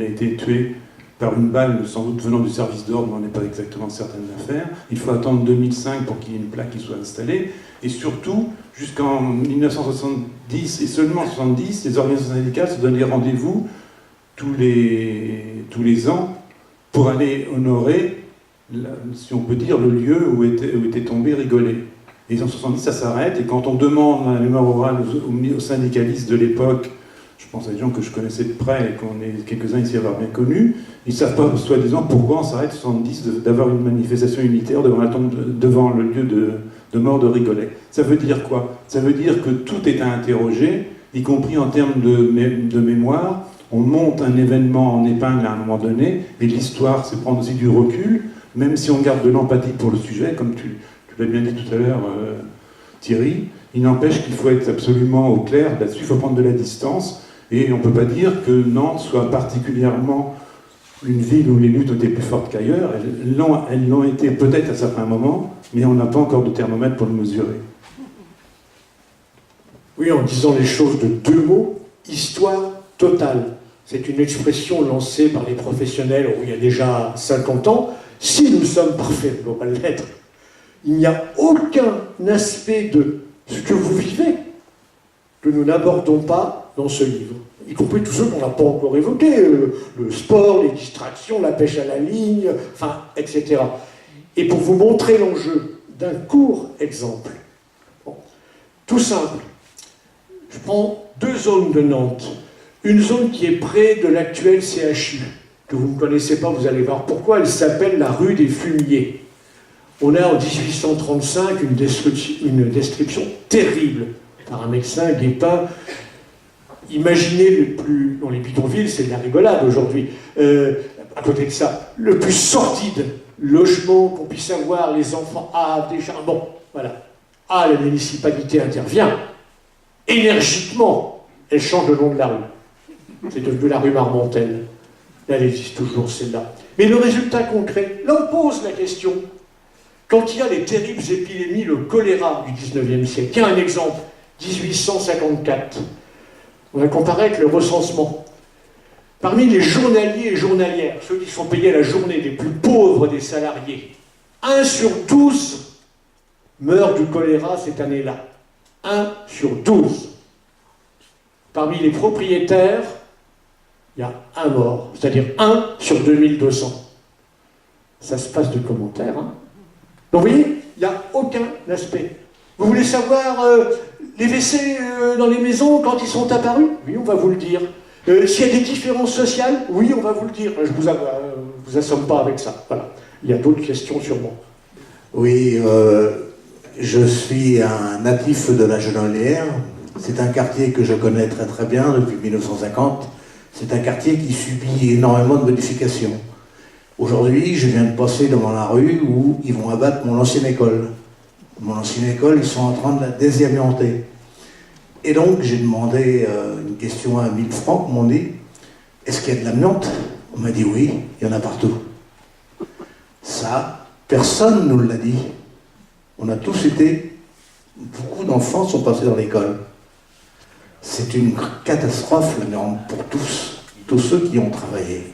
a été tué par une balle, sans doute venant du service d'ordre, mais on n'est pas exactement certain de l'affaire. Il faut attendre 2005 pour qu'il y ait une plaque qui soit installée. Et surtout, jusqu'en 1970, et seulement en 1970, les organisations syndicales se donnaient rendez-vous tous les ans pour aller honorer, si on peut dire, le lieu où était tombé Rigolet. Et en 1970, ça s'arrête, et quand on demande dans la mémoire orale aux syndicalistes de l'époque, je pense à des gens que je connaissais de près et qu'on est quelques-uns ici à avoir bien connus, ils ne savent pas, soi-disant, pourquoi on s'arrête en 1970 d'avoir une manifestation unitaire devant le lieu de mort de Rigolet. Ça veut dire quoi? Ça veut dire que tout est à interroger, y compris en termes de mémoire. On monte un événement en épingle à un moment donné, et l'histoire, c'est prendre aussi du recul, même si on garde de l'empathie pour le sujet, comme tu l'as bien dit tout à l'heure, Thierry, il n'empêche qu'il faut être absolument au clair là-dessus, il faut prendre de la distance, et on ne peut pas dire que Nantes soit particulièrement une ville où les luttes étaient plus fortes qu'ailleurs. Elles l'ont été peut-être à certains moments, mais on n'a pas encore de thermomètre pour le mesurer. Oui, en disant les choses de deux mots, histoire totale. C'est une expression lancée par les professionnels il y a déjà 50 ans. Si nous sommes parfaits, on ne va pas l'être. Il n'y a aucun aspect de ce que vous vivez que nous n'abordons pas dans ce livre, y compris tous ceux qu'on n'a pas encore évoqués, le sport, les distractions, la pêche à la ligne, enfin, etc. Et pour vous montrer l'enjeu d'un court exemple, tout simple, je prends 2 zones de Nantes. Une zone qui est près de l'actuel CHU, que vous ne connaissez pas, vous allez voir pourquoi, elle s'appelle la rue des Fumiers. On a en 1835 une description terrible par un médecin, Guépin. Imaginez dans les bidonvilles, c'est de la rigolade aujourd'hui. À côté de ça, le plus sordide logement qu'on puisse avoir, les enfants, des charbons, voilà. La municipalité intervient. énergiquement, elle change le nom de la rue. C'est devenu la rue Marmontel. Elle existe toujours, celle-là. Mais le résultat concret, là on pose la question. Quand il y a les terribles épidémies, le choléra du 19e siècle, tiens un exemple, 1854, on va comparer avec le recensement. Parmi les journaliers et journalières, ceux qui sont payés à la journée, les plus pauvres des salariés, 1 sur 12 meurt du choléra cette année-là. 1 sur 12. Parmi les propriétaires, il y a 1 mort, c'est-à-dire 1 sur 2200. Ça se passe de commentaires, hein. Donc vous voyez, il n'y a aucun aspect. Vous voulez savoir les WC dans les maisons quand ils sont apparus? Oui, on va vous le dire. S'il y a des différences sociales? Oui, on va vous le dire. Je ne vous assomme pas avec ça. Voilà. Il y a d'autres questions sûrement. Oui, je suis un natif de la Genolière. C'est un quartier que je connais très très bien depuis 1950. C'est un quartier qui subit énormément de modifications. Aujourd'hui, je viens de passer devant la rue où ils vont abattre mon ancienne école. Mon ancienne école, ils sont en train de la désamianter. Et donc, j'ai demandé une question à 1000 francs, on m'a dit, est-ce qu'il y a de l'amiante? On m'a dit oui, il y en a partout. Ça, personne ne nous l'a dit. On a tous été, beaucoup d'enfants sont passés dans l'école. C'est une catastrophe, l'amiante, pour tous ceux qui ont travaillé.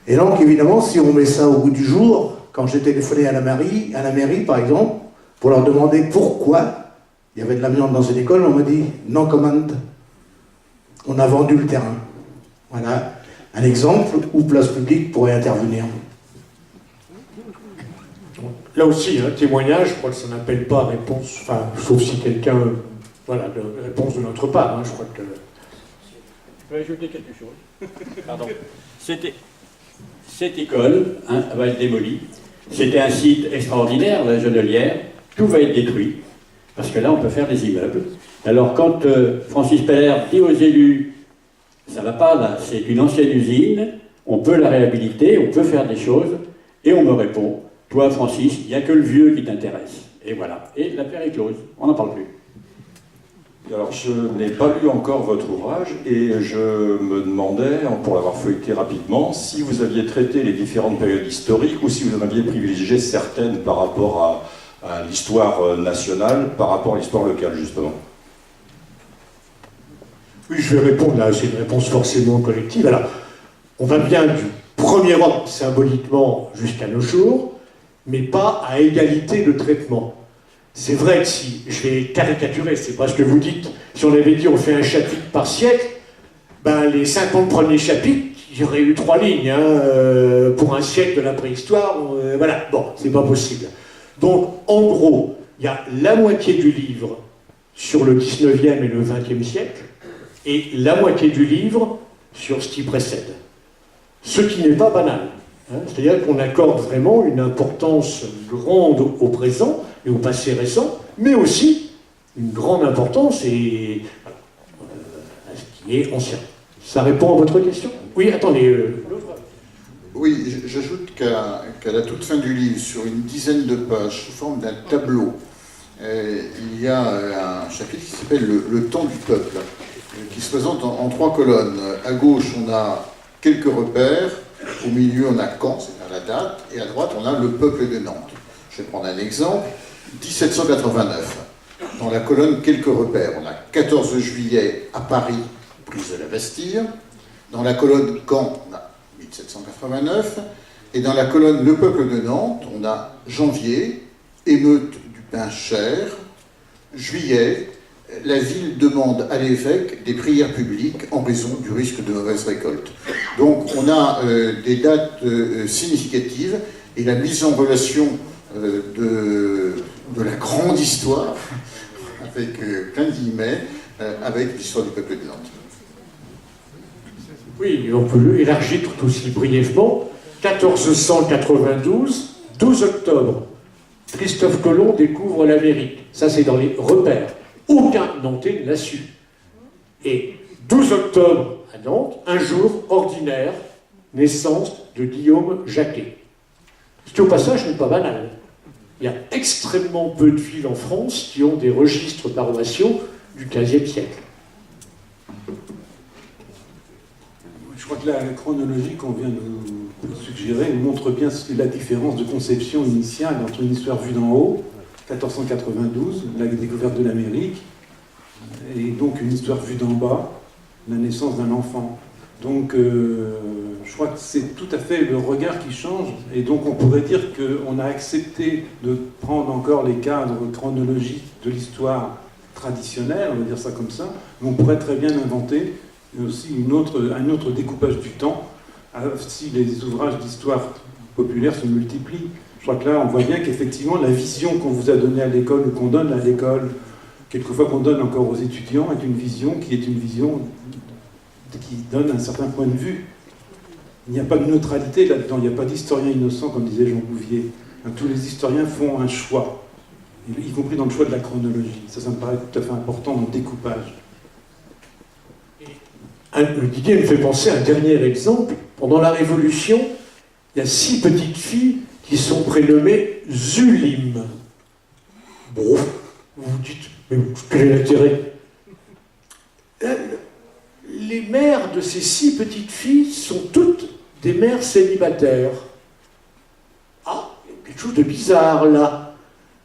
Et donc, évidemment, si on met ça au bout du jour, quand j'ai téléphoné à la mairie, par exemple, pour leur demander pourquoi il y avait de l'amiante dans une école, on m'a dit « non command ». On a vendu le terrain. Voilà un exemple où Place Publique pourrait intervenir. Là aussi, un témoignage, je crois que ça n'appelle pas réponse, enfin, sauf si quelqu'un, voilà, de réponse de notre part, hein, je crois que... Je peux ajouter quelque chose. Pardon. Cette école, hein, va être démolie. C'était un site extraordinaire, la Genolière. Tout va être détruit, parce que là, on peut faire des immeubles. Alors, quand Francis Peller dit aux élus, ça va pas là, c'est une ancienne usine, on peut la réhabiliter, on peut faire des choses, et on me répond, toi, Francis, il n'y a que le vieux qui t'intéresse. Et voilà. Et l'affaire est close, on n'en parle plus. Alors, je n'ai pas lu encore votre ouvrage et je me demandais, pour l'avoir feuilleté rapidement, si vous aviez traité les différentes périodes historiques ou si vous en aviez privilégié certaines par rapport à l'histoire nationale, par rapport à l'histoire locale, justement. Oui, je vais répondre là, c'est une réponse forcément collective. Alors, on va bien du premier ordre symboliquement jusqu'à nos jours, mais pas à égalité de traitement. C'est vrai que si, je vais caricaturer, c'est pas ce que vous dites, si on avait dit on fait un chapitre par siècle, ben les 50 premiers chapitres, il y aurait eu 3 lignes, hein, pour un siècle de la préhistoire, voilà, bon, c'est pas possible. Donc, en gros, il y a la moitié du livre sur le 19e et le 20e siècle, et la moitié du livre sur ce qui précède. Ce qui n'est pas banal. Hein, c'est-à-dire qu'on accorde vraiment une importance grande au présent, et au passé récent, mais aussi une grande importance à ce qui est ancien. Ça répond à votre question? Oui, attendez. Oui, j'ajoute qu'à la toute fin du livre, sur une dizaine de pages, sous forme d'un tableau, il y a un chapitre qui s'appelle le temps du peuple, qui se présente en 3 colonnes. À gauche, on a quelques repères, au milieu, on a quand, c'est-à-dire la date, et à droite, on a le peuple de Nantes. Je vais prendre un exemple. 1789, dans la colonne quelques repères, on a 14 juillet à Paris, prise de la Bastille. Dans la colonne quand, on a 1789. Et dans la colonne le peuple de Nantes, on a janvier, émeute du pain cher. Juillet, la ville demande à l'évêque des prières publiques en raison du risque de mauvaise récolte. Donc on a des dates significatives et la mise en relation de la grande histoire, avec plein de guillemets, avec l'histoire du peuple de Nantes. Oui, on peut élargir tout aussi brièvement. 1492, 12 octobre, Christophe Colomb découvre l'Amérique. Ça, c'est dans les repères. Aucun Nantais ne l'a su. Et 12 octobre à Nantes, un jour ordinaire, naissance de Guillaume Jacquet. Ce qui, au passage, n'est pas banal. Il y a extrêmement peu de villes en France qui ont des registres paroissiaux du XVe siècle. Je crois que la chronologie qu'on vient de nous suggérer montre bien la différence de conception initiale entre une histoire vue d'en haut, 1492, la découverte de l'Amérique, et donc une histoire vue d'en bas, la naissance d'un enfant. Donc je crois que c'est tout à fait le regard qui change, et donc on pourrait dire qu'on a accepté de prendre encore les cadres chronologiques de l'histoire traditionnelle, on va dire ça comme ça, mais on pourrait très bien inventer aussi un autre découpage du temps, si les ouvrages d'histoire populaire se multiplient. Je crois que là, on voit bien qu'effectivement, la vision qu'on vous a donnée à l'école, ou qu'on donne à l'école, quelquefois qu'on donne encore aux étudiants, est une vision qui donne un certain point de vue. Il n'y a pas de neutralité là-dedans, il n'y a pas d'historien innocent, comme disait Jean Bouvier. Tous les historiens font un choix, y compris dans le choix de la chronologie. Ça me paraît tout à fait important dans le découpage. Didier me fait penser à un dernier exemple. Pendant la Révolution, il y a 6 petites filles qui sont prénommées Zulim. Bon, vous vous dites, mais quel est l'intérêt? Les mères de ces 6 petites filles sont toutes des mères célibataires. Ah, il y a quelque chose de bizarre là.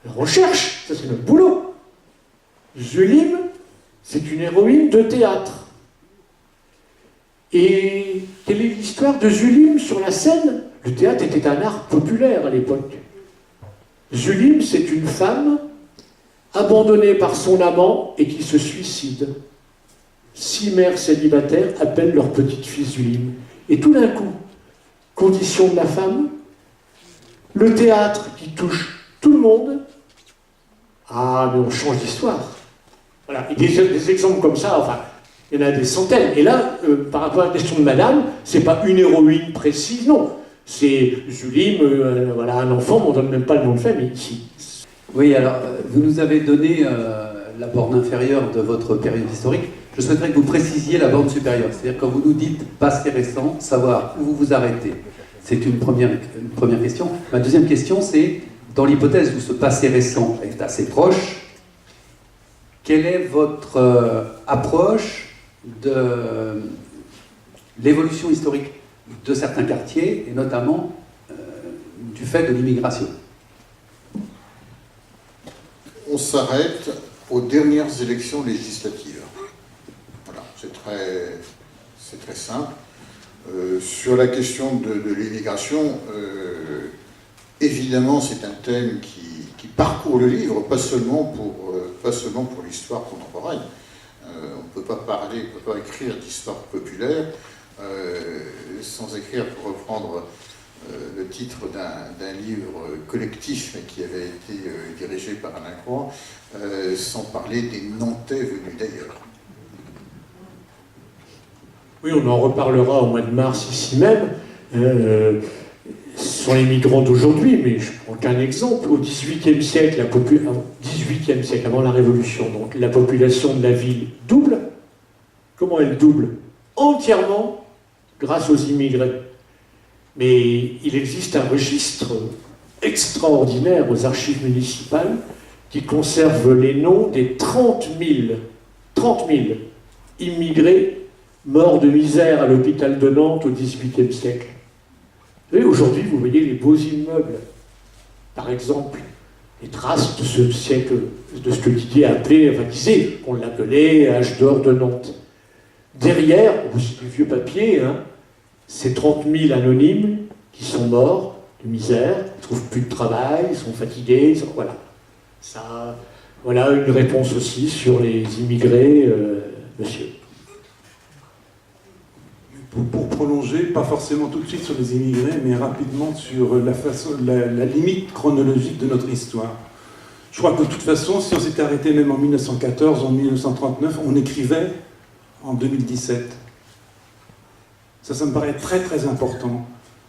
La recherche, ça c'est notre boulot. Zulim, c'est une héroïne de théâtre. Et quelle est l'histoire de Zulim sur la scène? Le théâtre était un art populaire à l'époque. Zulim, c'est une femme abandonnée par son amant et qui se suicide. 6 mères célibataires appellent leur petite fille Zulim. Et tout d'un coup, condition de la femme, le théâtre qui touche tout le monde, ah, mais on change d'histoire. Voilà, et des exemples comme ça, enfin, il y en a des centaines. Et là, par rapport à la question de madame, c'est pas une héroïne précise, non. C'est Zulim, voilà, un enfant, mais on ne donne même pas le nom de famille ici. Oui, alors, vous nous avez donné la borne inférieure de votre période historique. Je souhaiterais que vous précisiez la borne supérieure. C'est-à-dire, quand vous nous dites passé récent, savoir où vous vous arrêtez. C'est une première question. Ma deuxième question, c'est, dans l'hypothèse où ce passé récent est assez proche, quelle est votre approche de l'évolution historique de certains quartiers, et notamment du fait de l'immigration? On s'arrête aux dernières élections législatives. Voilà, c'est très simple. Sur la question de l'immigration, évidemment, c'est un thème qui parcourt le livre, pas seulement pour l'histoire contemporaine. On ne peut pas écrire d'histoire populaire sans écrire, pour reprendre le titre d'un livre collectif qui avait été dirigé par Alain Croix, sans parler des Nantais venus d'ailleurs. Oui, on en reparlera au mois de mars ici même. Ce sont les migrants d'aujourd'hui, mais je ne prends qu'un exemple. Au XVIIIe siècle, avant la Révolution, donc la population de la ville double. Comment elle double? Entièrement grâce aux immigrés. Mais il existe un registre extraordinaire aux archives municipales qui conserve les noms des 30 000 immigrés morts de misère à l'hôpital de Nantes au XVIIIe siècle. Vous voyez, aujourd'hui, vous voyez les beaux immeubles. Par exemple, les traces de ce siècle, de ce que Didier disait, qu'on l'appelait âge d'or de Nantes. Derrière, c'est du vieux papier, ces 30 000 anonymes qui sont morts de misère, ils ne trouvent plus de travail, ils sont fatigués, voilà. Ça, voilà une réponse aussi sur les immigrés, monsieur. Pour prolonger, pas forcément tout de suite sur les immigrés, mais rapidement sur la limite chronologique de notre histoire. Je crois que de toute façon, si on s'était arrêté même en 1914, en 1939, on écrivait en 2017. Ça me paraît très très important.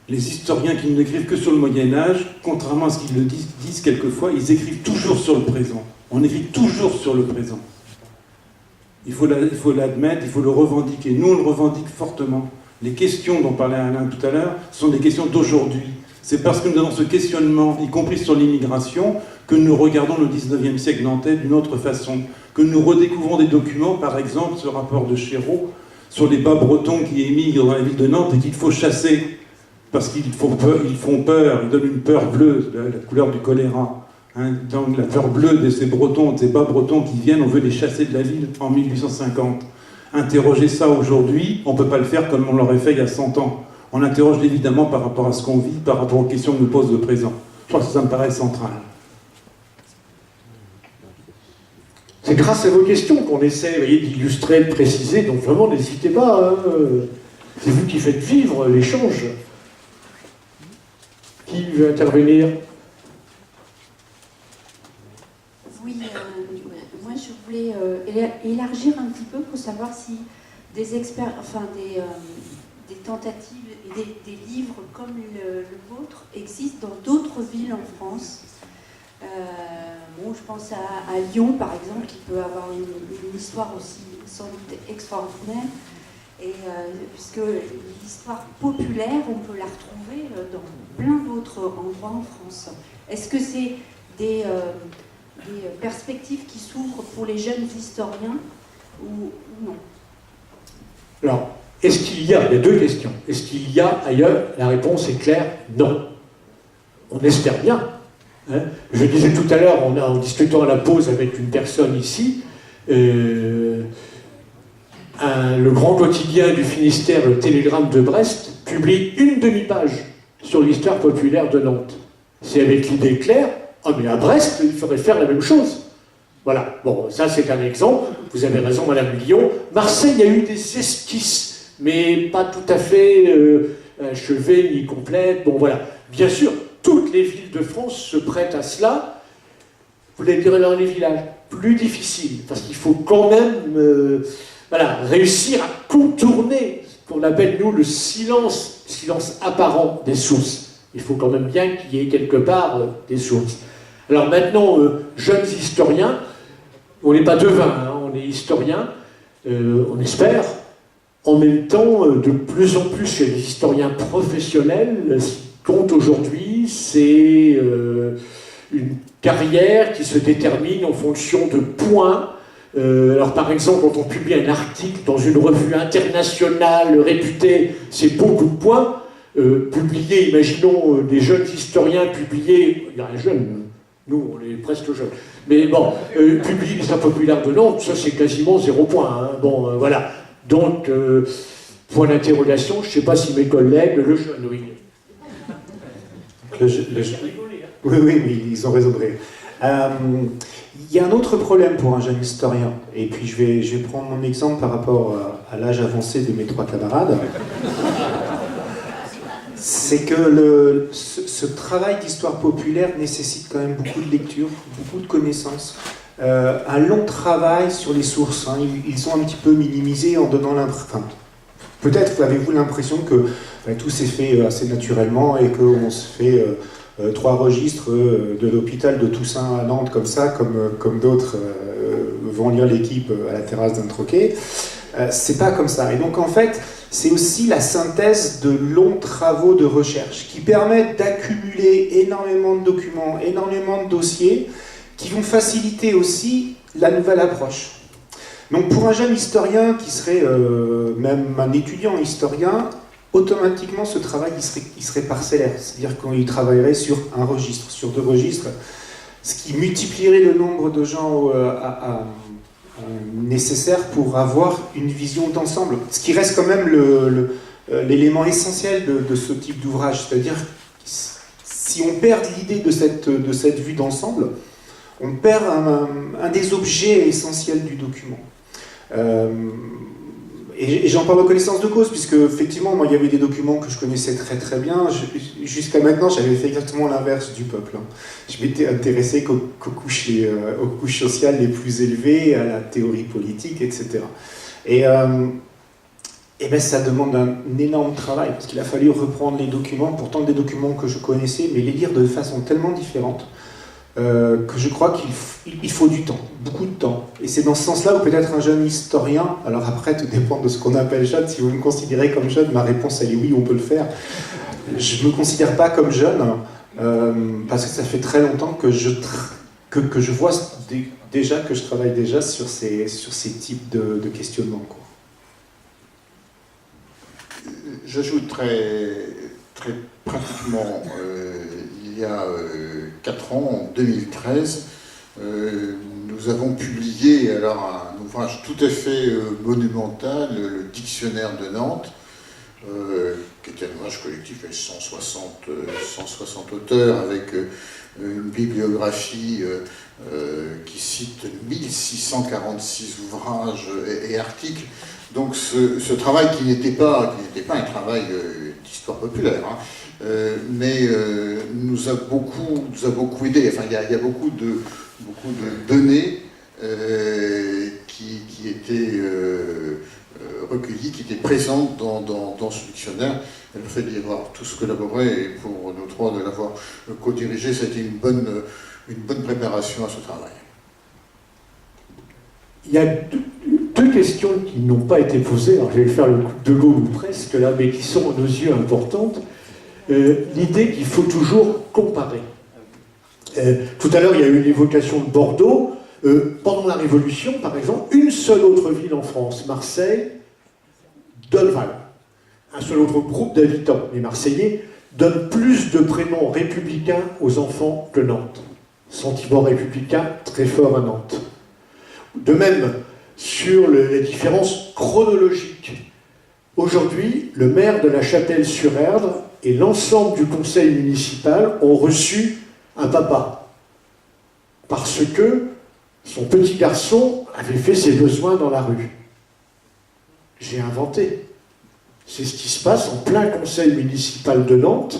Les historiens qui ne écrivent que sur le Moyen-Âge, contrairement à ce qu'ils le disent quelquefois, ils écrivent toujours sur le présent. On écrit toujours sur le présent. Il faut l'admettre, il faut le revendiquer. Nous, on le revendique fortement. Les questions dont parlait Alain tout à l'heure sont des questions d'aujourd'hui. C'est parce que nous avons ce questionnement, y compris sur l'immigration, que nous regardons le 19e siècle nantais d'une autre façon, que nous redécouvrons des documents, par exemple ce rapport de Chéreau sur les bas bretons qui émigrent dans la ville de Nantes et qu'il faut chasser parce qu'ils font peur, ils donnent une peur bleue, la couleur du choléra. Hein, donc la peur bleue de ces bretons, de ces bas bretons qui viennent, on veut les chasser de la ville en 1850. Interroger ça aujourd'hui, on ne peut pas le faire comme on l'aurait fait il y a 100 ans. On interroge évidemment par rapport à ce qu'on vit, par rapport aux questions que nous pose le présent. Je crois que ça me paraît central. C'est grâce à vos questions qu'on essaie d'illustrer, de préciser, donc vraiment n'hésitez pas. Hein. C'est vous qui faites vivre l'échange. Qui veut intervenir? Oui, moi je voulais élargir un petit peu pour savoir si des experts, enfin des tentatives et des livres comme le vôtre existent dans d'autres villes en France. Bon, je pense à Lyon par exemple, qui peut avoir une histoire aussi sans doute extraordinaire. Et puisque l'histoire populaire, on peut la retrouver dans plein d'autres endroits en France. Est-ce que c'est des perspectives qui s'ouvrent pour les jeunes historiens ou non? Alors, est-ce qu'il y a, il y a deux questions. Est-ce qu'il y a ailleurs? La réponse est claire, non. On espère bien. Hein. Je disais tout à l'heure, en discutant à la pause avec une personne ici, le grand quotidien du Finistère, le Télégramme de Brest, publie une demi-page sur l'histoire populaire de Nantes. C'est avec l'idée claire, ah mais à Brest, il faudrait faire la même chose. Voilà, bon, ça c'est un exemple, vous avez raison Madame Lyon. Marseille, il y a eu des esquisses, mais pas tout à fait achevées ni complètes, bon voilà. Bien sûr, toutes les villes de France se prêtent à cela, vous l'avez dit dans les villages, plus difficile, parce qu'il faut quand même... Voilà, réussir à contourner ce qu'on appelle, nous, le silence apparent des sources. Il faut quand même bien qu'il y ait quelque part des sources. Alors maintenant, jeunes historiens, on n'est pas devins, hein, on est historiens, on espère. En même temps, de plus en plus chez les historiens professionnels, ce qui compte aujourd'hui, c'est une carrière qui se détermine en fonction de points. Alors par exemple, quand on publie un article dans une revue internationale réputée, c'est beaucoup de points. Publier, imaginons des jeunes historiens publier, il y a un jeune, nous on est presque jeunes, mais bon, publier l'histoire populaire de Nantes, ça c'est quasiment 0 point. Hein. Bon, voilà. Donc, point d'interrogation, je ne sais pas si mes collègues, le jeune, oui. Oui, ils ont raison de rire. Il y a un autre problème pour un jeune historien, et puis je vais prendre mon exemple par rapport à l'âge avancé de mes 3 camarades. C'est que ce travail d'histoire populaire nécessite quand même beaucoup de lecture, beaucoup de connaissances, un long travail sur les sources. Hein. Ils sont un petit peu minimisés en donnant l'impression... Peut-être avez-vous l'impression que tout s'est fait assez naturellement et qu'on se fait... 3 registres de l'hôpital de Toussaint à Nantes comme ça, comme d'autres vont lire l'équipe à la terrasse d'un troquet. C'est pas comme ça. Et donc en fait, c'est aussi la synthèse de longs travaux de recherche qui permettent d'accumuler énormément de documents, énormément de dossiers qui vont faciliter aussi la nouvelle approche. Donc pour un jeune historien qui serait même un étudiant historien, automatiquement, ce travail, il serait parcellaire. C'est-à-dire qu'il travaillerait sur un registre, sur 2 registres, ce qui multiplierait le nombre de gens nécessaires pour avoir une vision d'ensemble. Ce qui reste quand même l'élément essentiel de ce type d'ouvrage. C'est-à-dire, si on perd l'idée de cette vue d'ensemble, on perd un des objets essentiels du document. Et j'en parle en connaissance de cause, puisque effectivement, moi, il y avait des documents que je connaissais très très bien. Jusqu'à maintenant, j'avais fait exactement l'inverse du peuple. Je m'étais intéressé qu'aux couches sociales les plus élevées, à la théorie politique, etc. Et ben, ça demande un énorme travail, parce qu'il a fallu reprendre les documents, pourtant des documents que je connaissais, mais les lire de façon tellement différente, que je crois qu'il faut du temps, beaucoup de temps. Et c'est dans ce sens-là où peut-être un jeune historien, alors après tout dépend de ce qu'on appelle jeune, si vous me considérez comme jeune, ma réponse elle est oui, on peut le faire. Je ne me considère pas comme jeune, parce que ça fait très longtemps que je que je vois déjà, que je travaille déjà sur ces types de questionnements, quoi. J'ajoute très pratiquement, il y a 4 ans, en 2013, nous avons publié alors un ouvrage tout à fait monumental, le Dictionnaire de Nantes, qui était un ouvrage collectif avec 160 auteurs, avec une bibliographie qui cite 1646 ouvrages et articles. Donc ce travail qui n'était pas un travail d'histoire populaire, hein, mais nous a beaucoup aidé. Enfin, il y a beaucoup de données qui étaient recueillies, qui étaient présentes dans ce dictionnaire. Et le fait d'y avoir tous collaboré, et pour nous trois de l'avoir co-dirigé, c'était une bonne préparation à ce travail. Il y a deux questions qui n'ont pas été posées, alors je vais faire le coup de Gaulle ou presque là, mais qui sont à nos yeux importantes. L'idée qu'il faut toujours comparer. Tout à l'heure, il y a eu l'évocation de Bordeaux. Pendant la Révolution, par exemple, une seule autre ville en France, Marseille, donne, enfin, un seul autre groupe d'habitants, les Marseillais, donne plus de prénoms républicains aux enfants que Nantes. Sentiment républicain très fort à Nantes. De même, sur les différences chronologiques. Aujourd'hui, le maire de la Châtelle-sur-Erdre et l'ensemble du conseil municipal ont reçu un papa. Parce que son petit garçon avait fait ses besoins dans la rue. J'ai inventé. C'est ce qui se passe en plein conseil municipal de Nantes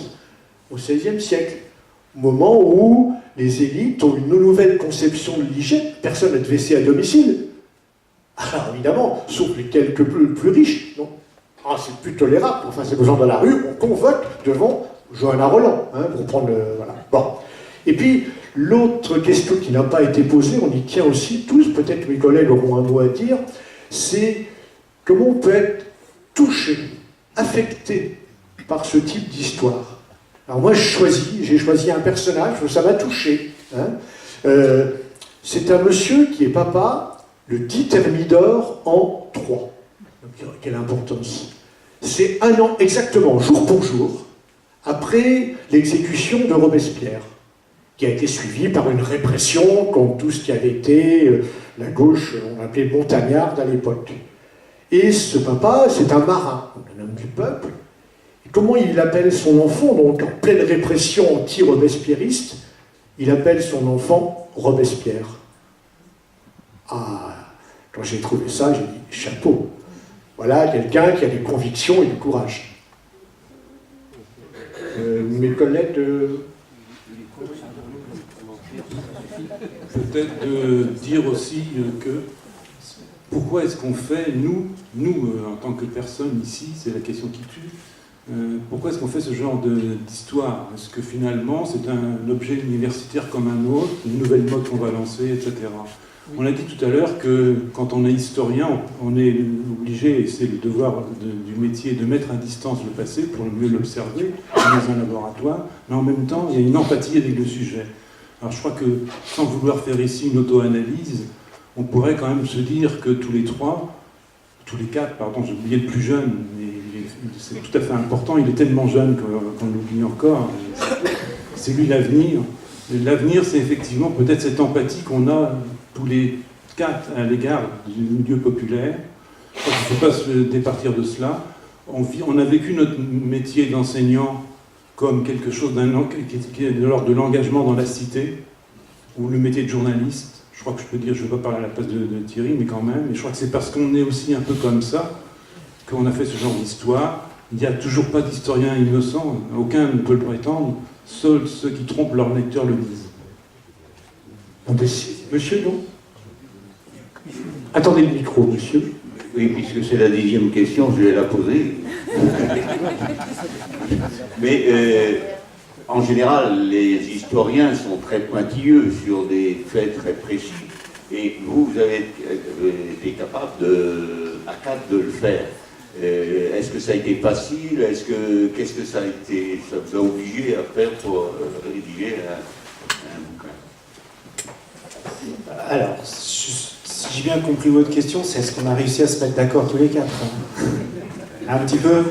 au XVIe siècle. Au moment où les élites ont une nouvelle conception de l'hygiène. Personne n'a de WC à domicile. Alors évidemment, sauf les quelques plus riches. Non. Ah, c'est plus tolérable. Enfin, c'est aux gens de la rue, on convoque devant Johanna Roland, hein, pour prendre le... Voilà. Bon. Et puis, l'autre question qui n'a pas été posée, on y tient aussi tous, peut-être mes collègues auront un mot à dire, c'est comment on peut être touché, affecté par ce type d'histoire. Alors moi, j'ai choisi un personnage, ça m'a touché. Hein. C'est un monsieur qui est papa, le 10 Thermidor en 3. Quelle importance. C'est un an exactement, jour pour jour, après l'exécution de Robespierre, qui a été suivie par une répression contre tout ce qui avait été la gauche, on l'appelait montagnarde à l'époque. Et ce papa, c'est un marin, un homme du peuple. Et comment il appelle son enfant, donc en pleine répression anti-robespierriste, il appelle son enfant Robespierre. Ah, quand j'ai trouvé ça, j'ai dit chapeau. Voilà quelqu'un qui a des convictions et du courage. Mes collègues... Peut-être de dire aussi que pourquoi est-ce qu'on fait, nous en tant que personnes ici, c'est la question qui tue, pourquoi est-ce qu'on fait ce genre d'histoire? Est-ce que finalement c'est un objet universitaire comme un autre, une nouvelle mode qu'on va lancer, etc. On a dit tout à l'heure que quand on est historien, on est obligé, et c'est le devoir du métier, de mettre à distance le passé pour mieux l'observer dans un laboratoire, mais en même temps, il y a une empathie avec le sujet. Alors je crois que, sans vouloir faire ici une auto-analyse, on pourrait quand même se dire que tous les quatre, pardon, j'ai oublié le plus jeune, mais c'est tout à fait important, il est tellement jeune qu'on l'oublie encore, c'est lui l'avenir. L'avenir, c'est effectivement peut-être cette empathie qu'on a tous les quatre à l'égard du milieu populaire. Je crois qu'il ne faut pas se départir de cela. On a vécu notre métier d'enseignant comme quelque chose qui est de l'ordre de l'engagement dans la cité, ou le métier de journaliste. Je crois que je peux dire, je ne vais pas parler à la place de Thierry, mais quand même, et je crois que c'est parce qu'on est aussi un peu comme ça qu'on a fait ce genre d'histoire. Il n'y a toujours pas d'historien innocent, aucun ne peut le prétendre, seuls ceux qui trompent leurs lecteurs le disent. Monsieur, non? Attendez le micro, monsieur. Oui, puisque c'est la 10e question, je vais la poser. Mais en général, les historiens sont très pointilleux sur des faits très précis. Et vous avez été capable à quatre de le faire. Est-ce que ça a été facile? Qu'est-ce que ça a été? Ça vous a obligé à faire pour rédiger un bouquin? Alors, si j'ai bien compris votre question, c'est est-ce qu'on a réussi à se mettre d'accord tous les quatre, hein? Un petit peu.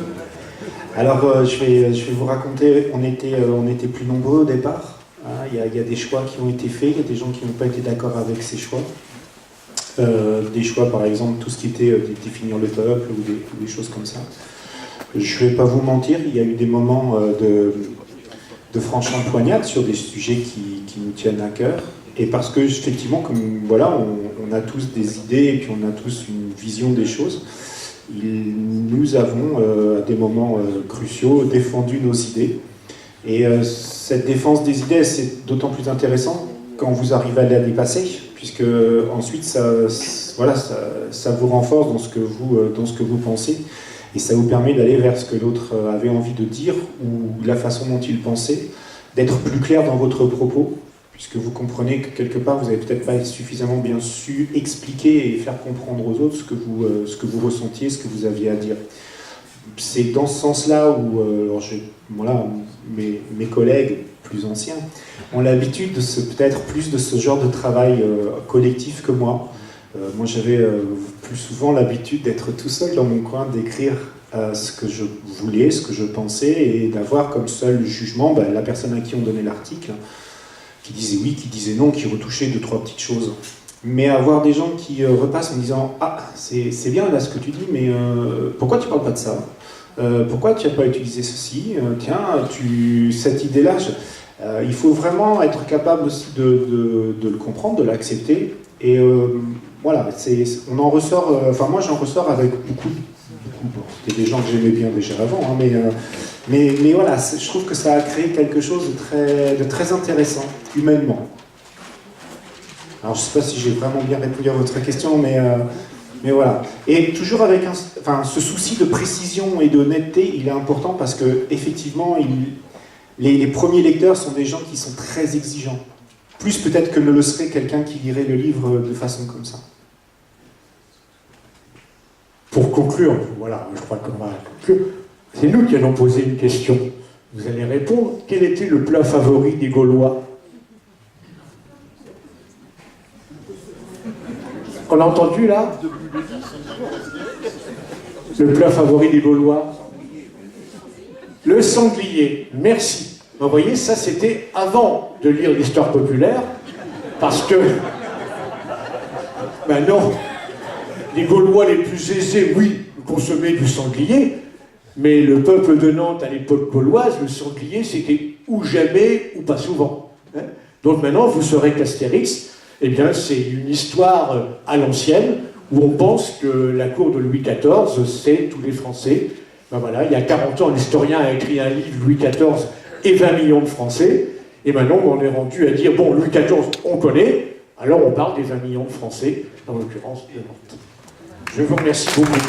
Alors, je vais vous raconter, on était plus nombreux au départ. Hein, il y a des choix qui ont été faits, il y a des gens qui n'ont pas été d'accord avec ces choix. Des choix, par exemple, tout ce qui était définir le peuple ou des choses comme ça. Je ne vais pas vous mentir, il y a eu des moments de franche empoignade sur des sujets qui nous tiennent à cœur. Et parce que, effectivement, comme voilà, on a tous des idées et puis on a tous une vision des choses, nous avons, à des moments cruciaux, défendu nos idées. Et cette défense des idées, c'est d'autant plus intéressant quand vous arrivez à la dépasser, puisque ensuite, ça vous renforce dans ce que vous pensez, et ça vous permet d'aller vers ce que l'autre avait envie de dire, ou la façon dont il pensait, d'être plus clair dans votre propos, puisque vous comprenez que quelque part, vous n'avez peut-être pas suffisamment bien su expliquer et faire comprendre aux autres ce que vous ressentiez, ce que vous aviez à dire. C'est dans ce sens-là où mes collègues plus anciens ont l'habitude peut-être plus de ce genre de travail collectif que moi. Moi, j'avais plus souvent l'habitude d'être tout seul dans mon coin, d'écrire ce que je voulais, ce que je pensais, et d'avoir comme seul jugement la personne à qui on donnait l'article, qui disait oui, qui disait non, qui retouchait 2-3 petites choses. Mais avoir des gens qui repassent en disant « Ah, c'est bien là ce que tu dis, mais pourquoi tu parles pas de ça ? Pourquoi tu n'as pas utilisé ceci ? Tiens, cette idée-là, il faut vraiment être capable aussi de le comprendre, de l'accepter. » Et voilà, on en ressort, moi j'en ressors avec beaucoup c'était des gens que j'aimais bien déjà avant, hein, mais voilà, je trouve que ça a créé quelque chose de très intéressant, humainement. Alors je ne sais pas si j'ai vraiment bien répondu à votre question, mais voilà. Et toujours avec ce souci de précision et d'honnêteté, il est important parce que effectivement, les premiers lecteurs sont des gens qui sont très exigeants. Plus peut-être que ne le serait quelqu'un qui lirait le livre de façon comme ça. Pour conclure, voilà, je crois qu'on va conclure. C'est nous qui allons poser une question. Vous allez répondre. Quel était le plat favori des Gaulois ? On a entendu là ? Le plat favori des Gaulois ? Le sanglier. Merci. Vous voyez, ça c'était avant de lire l'histoire populaire, parce que, non, les Gaulois les plus aisés, oui, consommaient du sanglier, mais le peuple de Nantes à l'époque gauloise, le sanglier c'était ou jamais ou pas souvent. Hein. Donc maintenant, vous saurez qu'Astérix, eh bien, c'est une histoire à l'ancienne, où on pense que la cour de Louis XIV, c'est tous les Français. Ben voilà, il y a 40 ans, l'historien a écrit un livre, Louis XIV et 20 millions de Français, et maintenant on est rendu à dire, bon, Louis XIV, on connaît, alors on parle des 20 millions de Français, en l'occurrence de Nantes. Je vous remercie beaucoup.